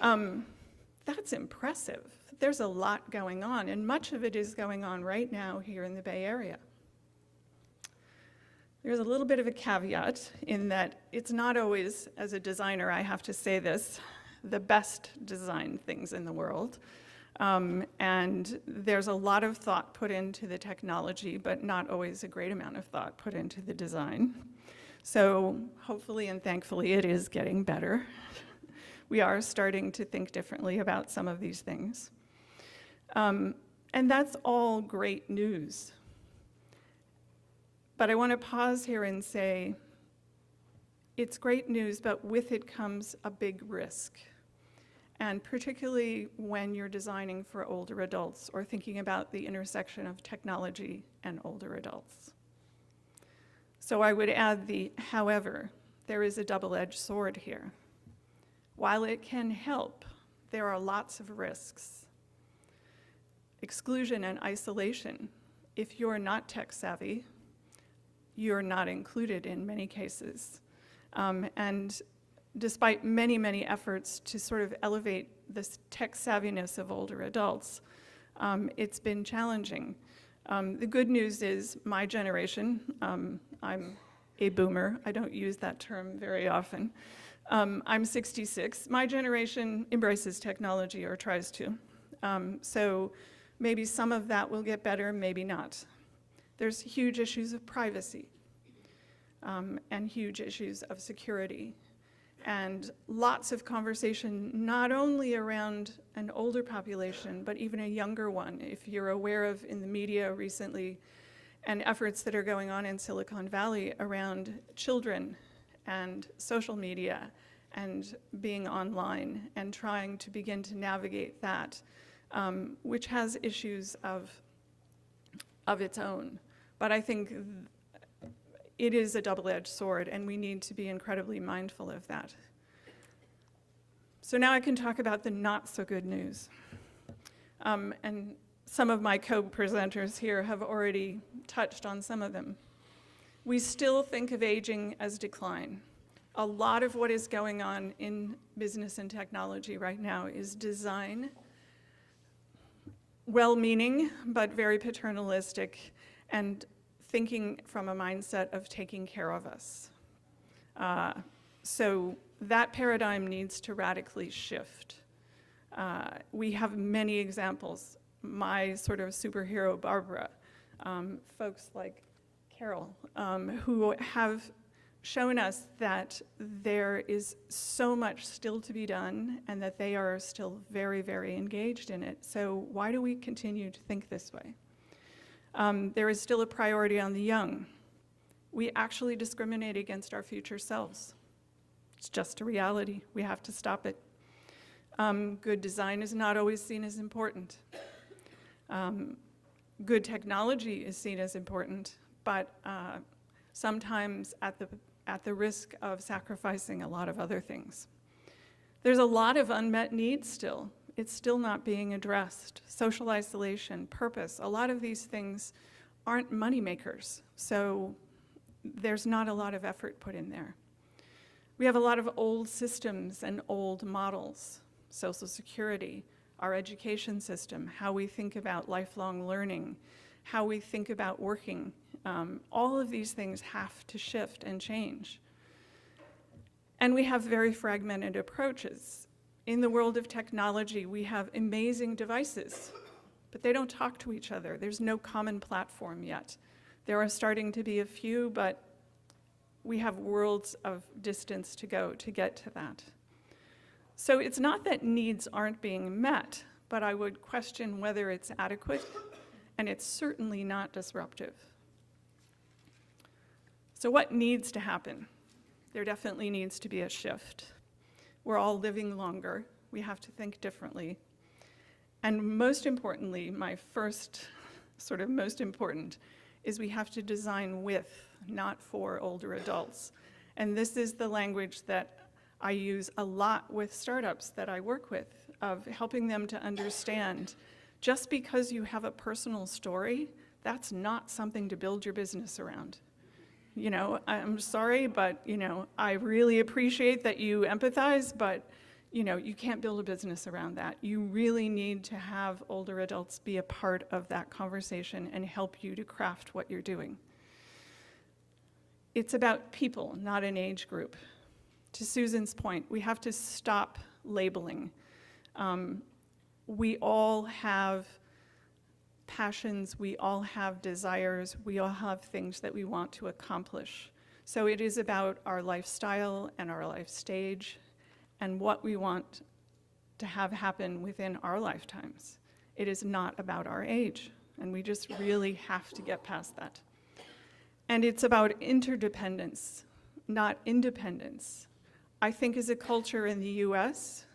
That's impressive. There's a lot going on, and much of it is going on right now here in the Bay Area. There's a little bit of a caveat in that it's not always, as a designer, I have to say this, the best designed things in the world. And there's a lot of thought put into the technology, but not always a great amount of thought put into the design. So hopefully and thankfully it is getting better. We are starting to think differently about some of these things. And that's all great news. But I want to pause here and say, it's great news, but with it comes a big risk. And particularly when you're designing for older adults or thinking about the intersection of technology and older adults. So I would add however, there is a double-edged sword here. While it can help, there are lots of risks. Exclusion and isolation. If you're not tech savvy, you're not included in many cases. And despite many, many efforts to sort of elevate this tech savviness of older adults, it's been challenging. The good news is my generation, I'm a boomer, I don't use that term very often. I'm 66. My generation embraces technology or tries to. So maybe some of that will get better, maybe not. There's huge issues of privacy and huge issues of security. And lots of conversation, not only around an older population, but even a younger one. If you're aware of in the media recently, and efforts that are going on in Silicon Valley around children and social media and being online and trying to begin to navigate that, which has issues of its own. But I think it is a double-edged sword, and we need to be incredibly mindful of that. So now I can talk about the not-so-good news. And some of my co-presenters here have already touched on some of them. We still think of aging as decline. A lot of what is going on in business and technology right now is design, well-meaning, but very paternalistic, and thinking from a mindset of taking care of us. So that paradigm needs to radically shift. We have many examples. My sort of superhero, Barbara, folks like Carol, who have shown us that there is so much still to be done and that they are still very, very engaged in it. So why do we continue to think this way? There is still a priority on the young. We actually discriminate against our future selves. It's just a reality. We have to stop it. Good design is not always seen as important. Good technology is seen as important, but sometimes at the risk of sacrificing a lot of other things. There's a lot of unmet needs still. It's still not being addressed. Social isolation, purpose, a lot of these things aren't money makers, so there's not a lot of effort put in there. We have a lot of old systems and old models, Social Security, our education system, how we think about lifelong learning, how we think about working. All of these things have to shift and change. And we have very fragmented approaches. In the world of technology, we have amazing devices, but they don't talk to each other. There's no common platform yet. There are starting to be a few, but we have worlds of distance to go to get to that. So it's not that needs aren't being met, but I would question whether it's adequate, and it's certainly not disruptive. So what needs to happen? There definitely needs to be a shift. We're all living longer. We have to think differently. And most importantly, my first sort of most important is we have to design with, not for older adults. And this is the language that I use a lot with startups that I work with, of helping them to understand just because you have a personal story, that's not something to build your business around. You know, I'm sorry, but, you know, I really appreciate that you empathize, but, you know, you can't build a business around that. You really need to have older adults be a part of that conversation and help you to craft what you're doing. It's about people, not an age group. To Susan's point, we have to stop labeling. We all have passions, we all have desires, we all have things that we want to accomplish. So it is about our lifestyle and our life stage and what we want to have happen within our lifetimes. It is not about our age, and we just really have to get past that. And it's about interdependence, not independence. I think as a culture in the US,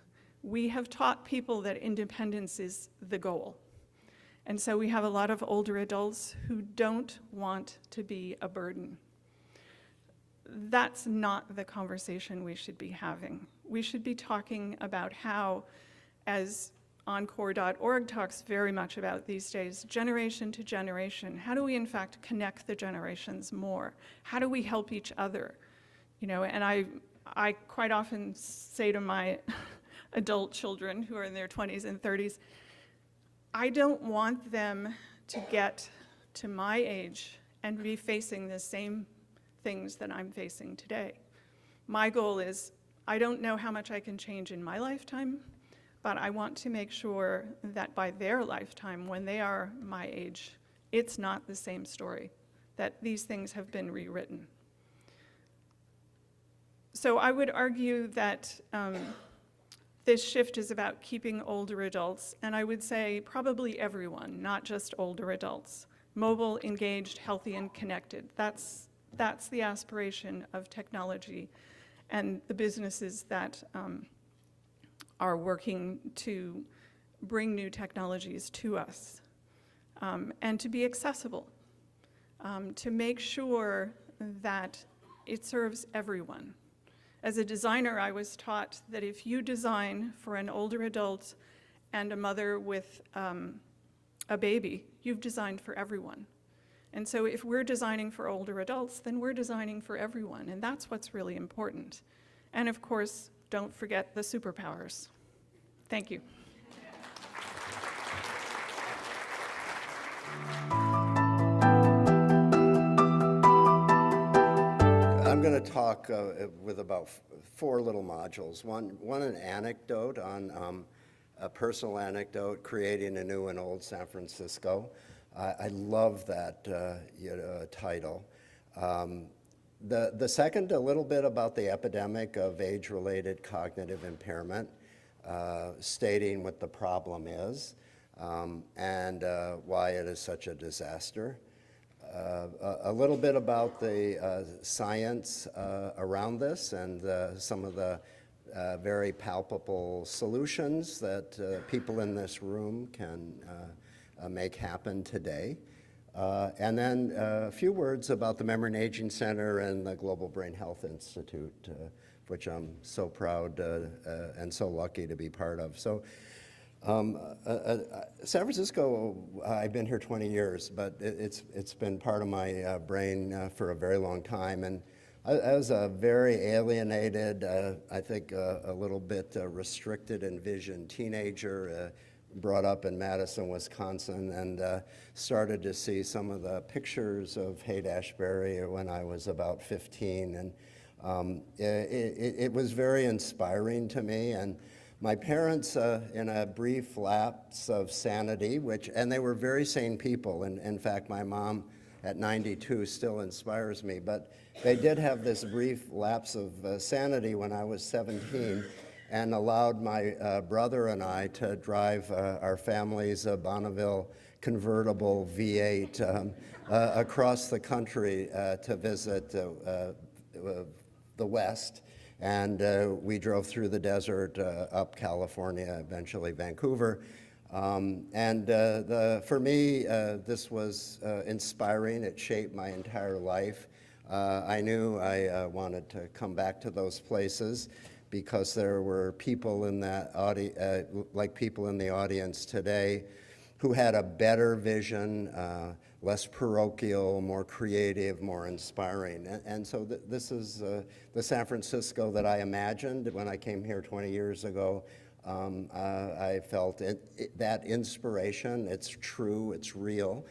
we have taught people that independence is the goal. And so we have a lot of older adults who don't want to be a burden. That's not the conversation we should be having. We should be talking about how, as Encore.org talks very much about these days, generation to generation, how do we in fact connect the generations more? How do we help each other? You know, and I quite often say to my adult children who are in their 20s and 30s, I don't want them to get to my age and be facing the same things that I'm facing today. My goal is, I don't know how much I can change in my lifetime, but I want to make sure that by their lifetime, when they are my age, it's not the same story, that these things have been rewritten. So I would argue that this shift is about keeping older adults, and I would say probably everyone, not just older adults, mobile, engaged, healthy, and connected. That's the aspiration of technology and the businesses that are working to bring new technologies to us, and to be accessible, to make sure that it serves everyone. As a designer, I was taught that if you design for an older adult and a mother with a baby, you've designed for everyone. And so if we're designing for older adults, then we're designing for everyone, and that's what's really important. And of course, don't forget the superpowers. Thank you. I'm going to talk with about four little modules. One an anecdote on a personal anecdote, creating a new and old San Francisco. I love that title. The second, a little bit about the epidemic of age-related cognitive impairment, stating what the problem is and why it is such a disaster. A little bit about the science around this and some of the very palpable solutions that people in this room can make happen today. And then a few words about the Memory and Aging Center and the Global Brain Health Institute, which I'm so proud and so lucky to be part of. So San Francisco, I've been here 20 years, but it's been part of my brain for a very long time. And I was a very alienated, I think a little bit restricted in vision teenager, brought up in Madison, Wisconsin, and started to see some of the pictures of Haight-Ashbury when I was about 15. And it was very inspiring to me. And my parents, in a brief lapse of sanity, and they were very sane people, and in fact, my mom at 92 still inspires me, but they did have this brief lapse of sanity when I was 17 and allowed my brother and I to drive our family's Bonneville convertible V8 across the country to visit the West. And we drove through the desert, up California, eventually Vancouver. For me, this was inspiring. It shaped my entire life. I knew I wanted to come back to those places because there were people in that like people in the audience today who had a better vision, less parochial, more creative, more inspiring. And so this is the San Francisco that I imagined when I came here 20 years ago. I felt that inspiration. It's true, it's real.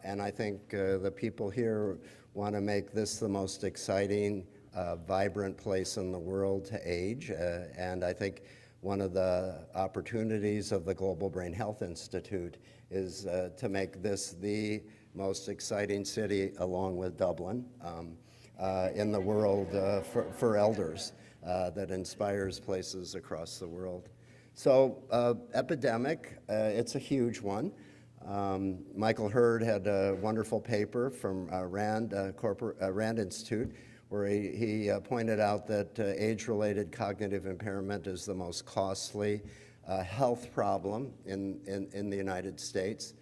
And I think the people here want to make this the most exciting, vibrant place in the world to age. And I think one of the opportunities of the Global Brain Health Institute is to make this the most exciting city, along with Dublin, in the world for elders, that inspires places across the world. So epidemic, it's a huge one. Michael Hurd had a wonderful paper from Rand Institute, where he pointed out that age-related cognitive impairment is the most costly health problem in the United States,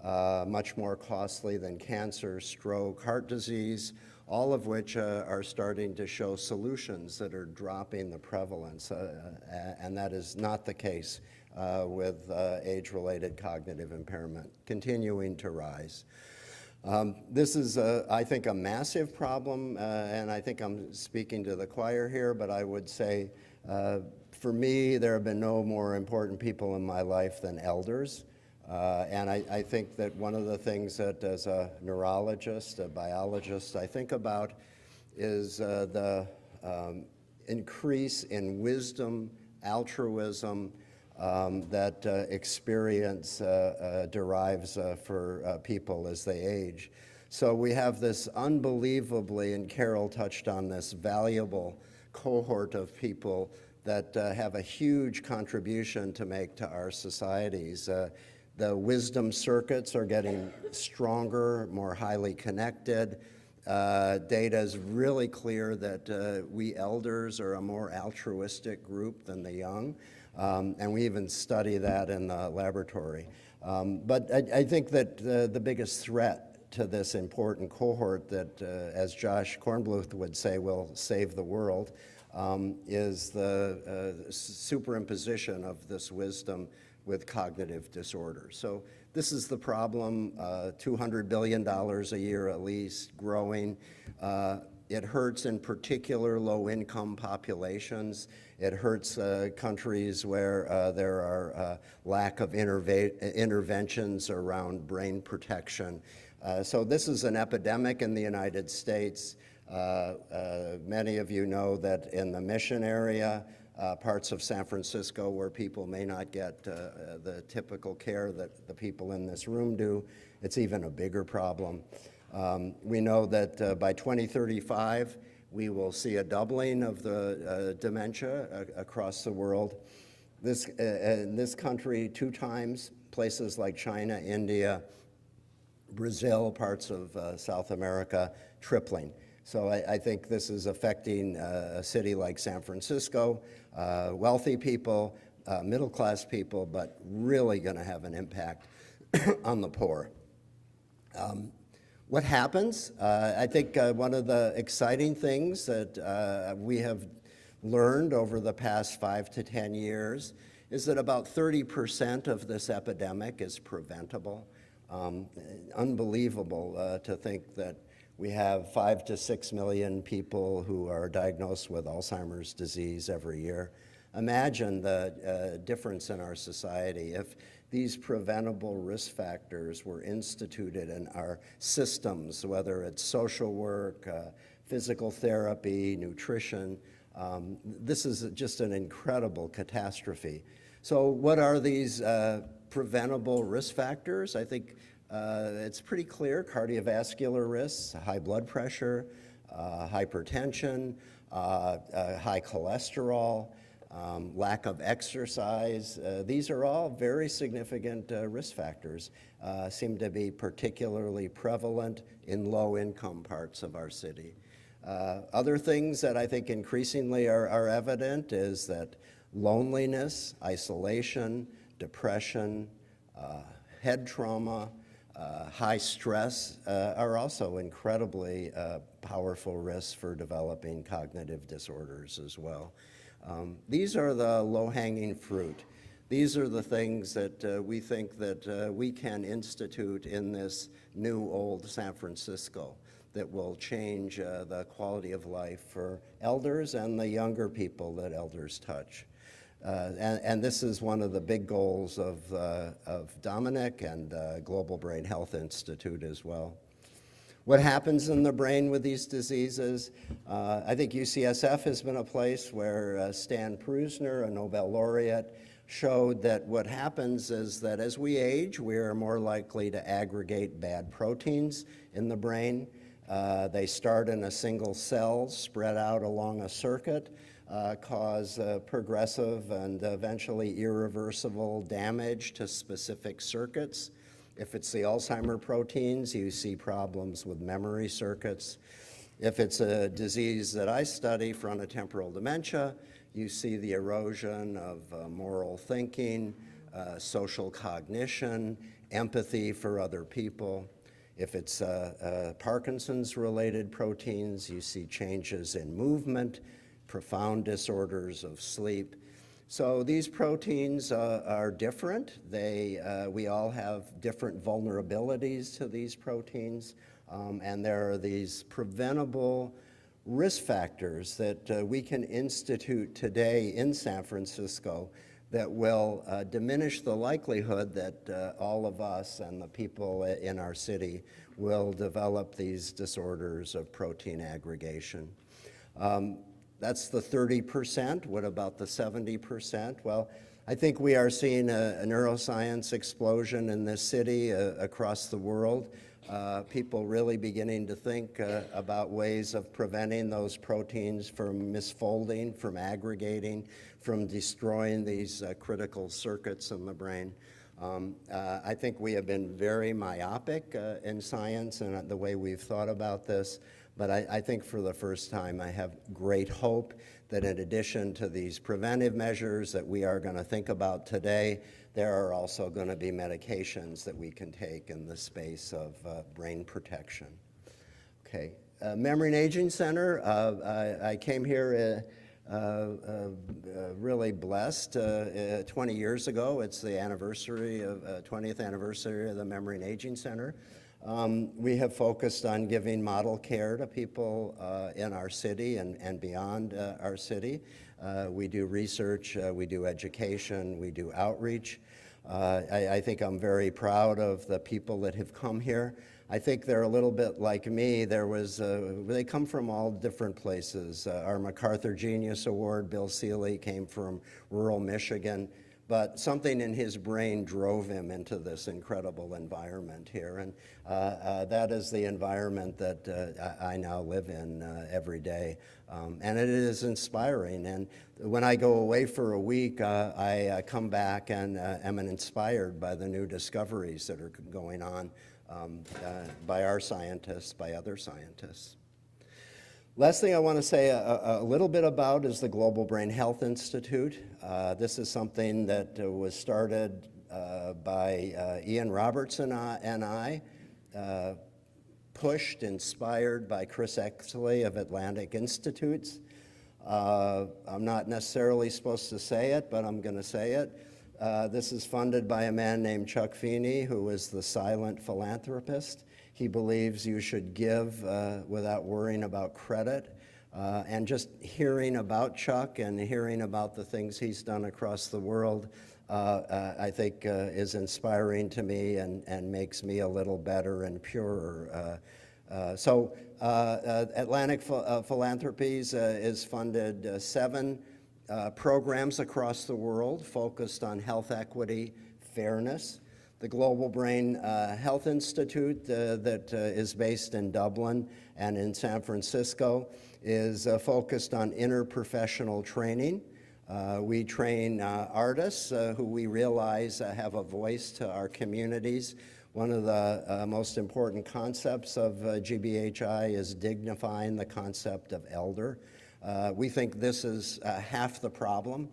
much more costly than cancer, stroke, heart disease, all of which are starting to show solutions that are dropping the prevalence, and that is not the case with age-related cognitive impairment, continuing to rise. This is, I think, a massive problem, and I think I'm speaking to the choir here, but I would say, for me, there have been no more important people in my life than elders. And I think that one of the things that, as a neurologist, a biologist, I think about is the increase in wisdom, altruism, that experience derives for people as they age. So we have this unbelievably, and Carol touched on this, valuable cohort of people that have a huge contribution to make to our societies. The wisdom circuits are getting stronger, more highly connected. Data is really clear that we elders are a more altruistic group than the young, and we even study that in the laboratory. But I think that the biggest threat to this important cohort that, as Josh Kornbluth would say, will save the world, is the superimposition of this wisdom with cognitive disorders. So this is the problem, $200 billion a year at least, growing. It hurts in particular low-income populations. It hurts countries where there are lack of interventions around brain protection. So this is an epidemic in the United States. Many of you know that in the Mission area, parts of San Francisco where people may not get the typical care that the people in this room do, it's even a bigger problem. We know that by 2035, we will see a doubling of the dementia across the world. In this country, 2 times, places like China, India, Brazil, parts of South America, tripling. So I think this is affecting a city like San Francisco, wealthy people, middle-class people, but really going to have an impact on the poor. What happens? I think one of the exciting things that we have learned over the past 5 to 10 years is that about 30% of this epidemic is preventable. Unbelievable to think that we have 5 to 6 million people who are diagnosed with Alzheimer's disease every year. Imagine the difference in our society if these preventable risk factors were instituted in our systems, whether it's social work, physical therapy, nutrition. This is just an incredible catastrophe. So what are these preventable risk factors? I think it's pretty clear: cardiovascular risks, high blood pressure, hypertension, high cholesterol, lack of exercise. These are all very significant risk factors, seem to be particularly prevalent in low-income parts of our city. Other things that I think increasingly are evident is that loneliness, isolation, depression, head trauma, high stress are also incredibly powerful risks for developing cognitive disorders as well. These are the low-hanging fruit. These are the things that we think that we can institute in this new old San Francisco that will change the quality of life for elders and the younger people that elders touch. And this is one of the big goals of Dominic and Global Brain Health Institute as well. What happens in the brain with these diseases? I think UCSF has been a place where Stan Prusner, a Nobel laureate, showed that what happens is that as we age, we are more likely to aggregate bad proteins in the brain. They start in a single cell, spread out along a circuit, cause progressive and eventually irreversible damage to specific circuits. If it's the Alzheimer proteins, you see problems with memory circuits. If it's a disease that I study, frontotemporal dementia, you see the erosion of moral thinking, social cognition, empathy for other people. If it's Parkinson's-related proteins, you see changes in movement, profound disorders of sleep. So these proteins are different. We all have different vulnerabilities to these proteins, and there are these preventable risk factors that we can institute today in San Francisco that will diminish the likelihood that all of us and the people in our city will develop these disorders of protein aggregation. That's the 30%. What about the 70%? Well, I think we are seeing a neuroscience explosion in this city, across the world. People really beginning to think about ways of preventing those proteins from misfolding, from aggregating, from destroying these critical circuits in the brain. I think we have been very myopic in science and the way we've thought about this, but I think for the first time I have great hope that in addition to these preventive measures that we are going to think about today, there are also going to be medications that we can take in the space of brain protection. Okay, Memory and Aging Center, I came here really blessed. 20 years ago, it's the anniversary of 20th anniversary of the Memory and Aging Center. We have focused on giving model care to people in our city and beyond our city. We do research, we do education, we do outreach. I think I'm very proud of the people that have come here. I think they're a little bit like me. They come from all different places. Our MacArthur Genius Award, Bill Seeley, came from rural Michigan, but something in his brain drove him into this incredible environment here, and that is the environment that I now live in every day, and it is inspiring. And when I go away for a week, I come back and am inspired by the new discoveries that are going on by our scientists, by other scientists. Last thing I want to say a little bit about is the Global Brain Health Institute. This is something that was started by Ian Robertson and I, pushed, inspired by Chris Exley of Atlantic Institutes. I'm not necessarily supposed to say it, but I'm going to say it. This is funded by a man named Chuck Feeney, who is the silent philanthropist. He believes you should give without worrying about credit. And just hearing about Chuck and hearing about the things he's done across the world, I think is inspiring to me and makes me a little better and purer. So Atlantic Philanthropies is funded 7 programs across the world focused on health equity, fairness. The Global Brain Health Institute that is based in Dublin and in San Francisco is focused on interprofessional training. We train artists who we realize have a voice to our communities. One of the most important concepts of GBHI is dignifying the concept of elder. We think this is half the problem.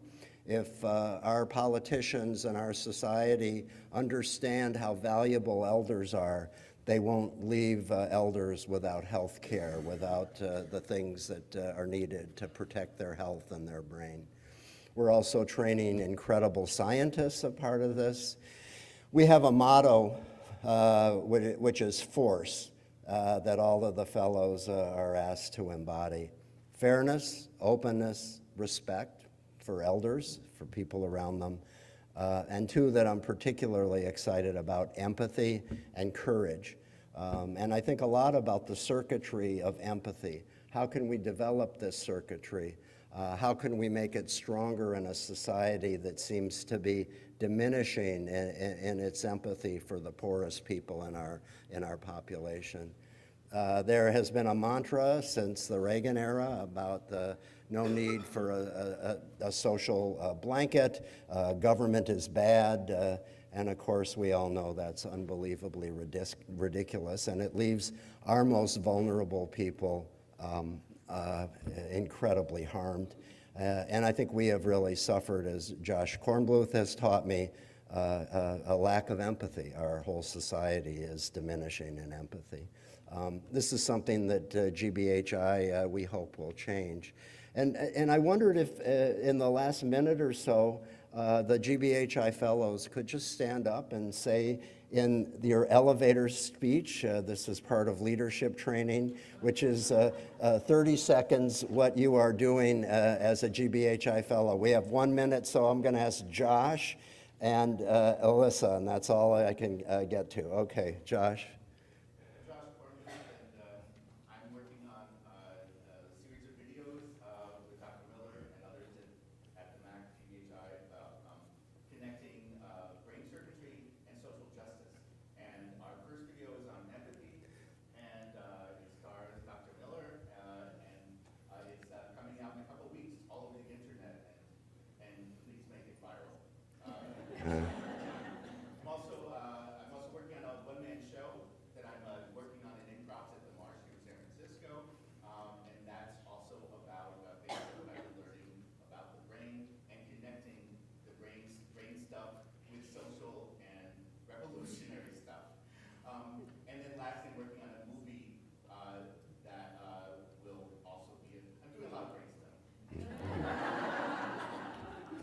If our politicians and our society understand how valuable elders are, they won't leave elders without health care, without the things that are needed to protect their health and their brain. We're also training incredible scientists a part of this. We have a motto, which is force, that all of the fellows are asked to embody. Fairness, openness, respect for elders, for people around them, and 2 that I'm particularly excited about, empathy and courage. And I think a lot about the circuitry of empathy. How can we develop this circuitry? How can we make it stronger in a society that seems to be diminishing in its empathy for the poorest people in our population? There has been a mantra since the Reagan era about the no need for a social blanket, government is bad, and of course we all know that's unbelievably ridiculous, and it leaves our most vulnerable people incredibly harmed. And I think we have really suffered, as Josh Kornbluth has taught me, a lack of empathy. Our whole society is diminishing in empathy. This is something that GBHI, we hope, will change. And I wondered if in the last minute or so, the GBHI fellows could just stand up and say in your elevator speech, this is part of leadership training, which is 30 seconds what you are doing as a GBHI fellow. We have 1 minute, so I'm going to ask Josh and Alyssa, and that's all I can get to. Okay, Josh. I'm working on a series of videos with Dr. Miller and others at the MAC GBHI about connecting brain circuitry and social justice. And our first video is on empathy, and it stars Dr. Miller, and it's coming out in a couple weeks all over the internet, and please make it viral. I'm also working on a one-man show that I'm working on in improv at the Marsh here in San Francisco, and that's also about basically what I've been learning about the brain and connecting the brain stuff with social and revolutionary stuff. And then lastly, working on a movie that will also be. I'm doing a lot of brain stuff.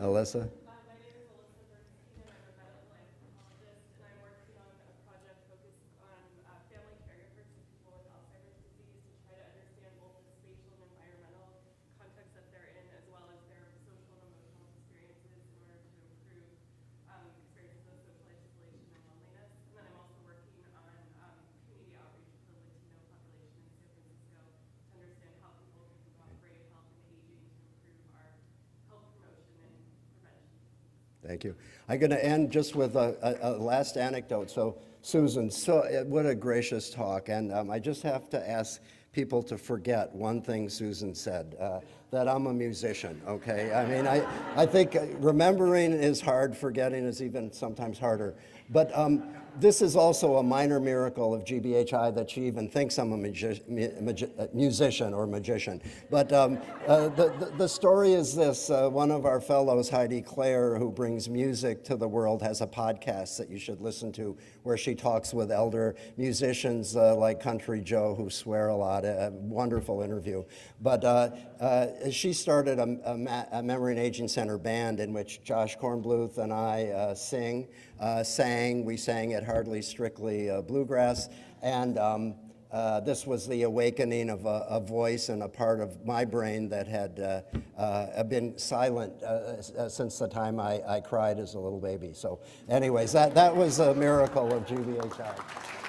Alyssa? Thank you. I'm going to end just with a last anecdote. So, Susan, what a gracious talk. And I just have to ask people to forget one thing Susan said, that I'm a musician, okay? I mean, I think remembering is hard, forgetting is even sometimes harder. But this is also a minor miracle of GBHI that she even thinks I'm a musician or magician. But the story is this. One of our fellows, Heidi Clare, who brings music to the world, has a podcast that you should listen to where she talks with elder musicians like Country Joe, who swear a lot. A wonderful interview. But she started a Memory and Aging Center band in which Josh Kornbluth and I we sang at Hardly Strictly Bluegrass, and this was the awakening of a voice and a part of my brain that had been silent since the time I cried as a little baby. So anyways, that was a miracle of GBHI.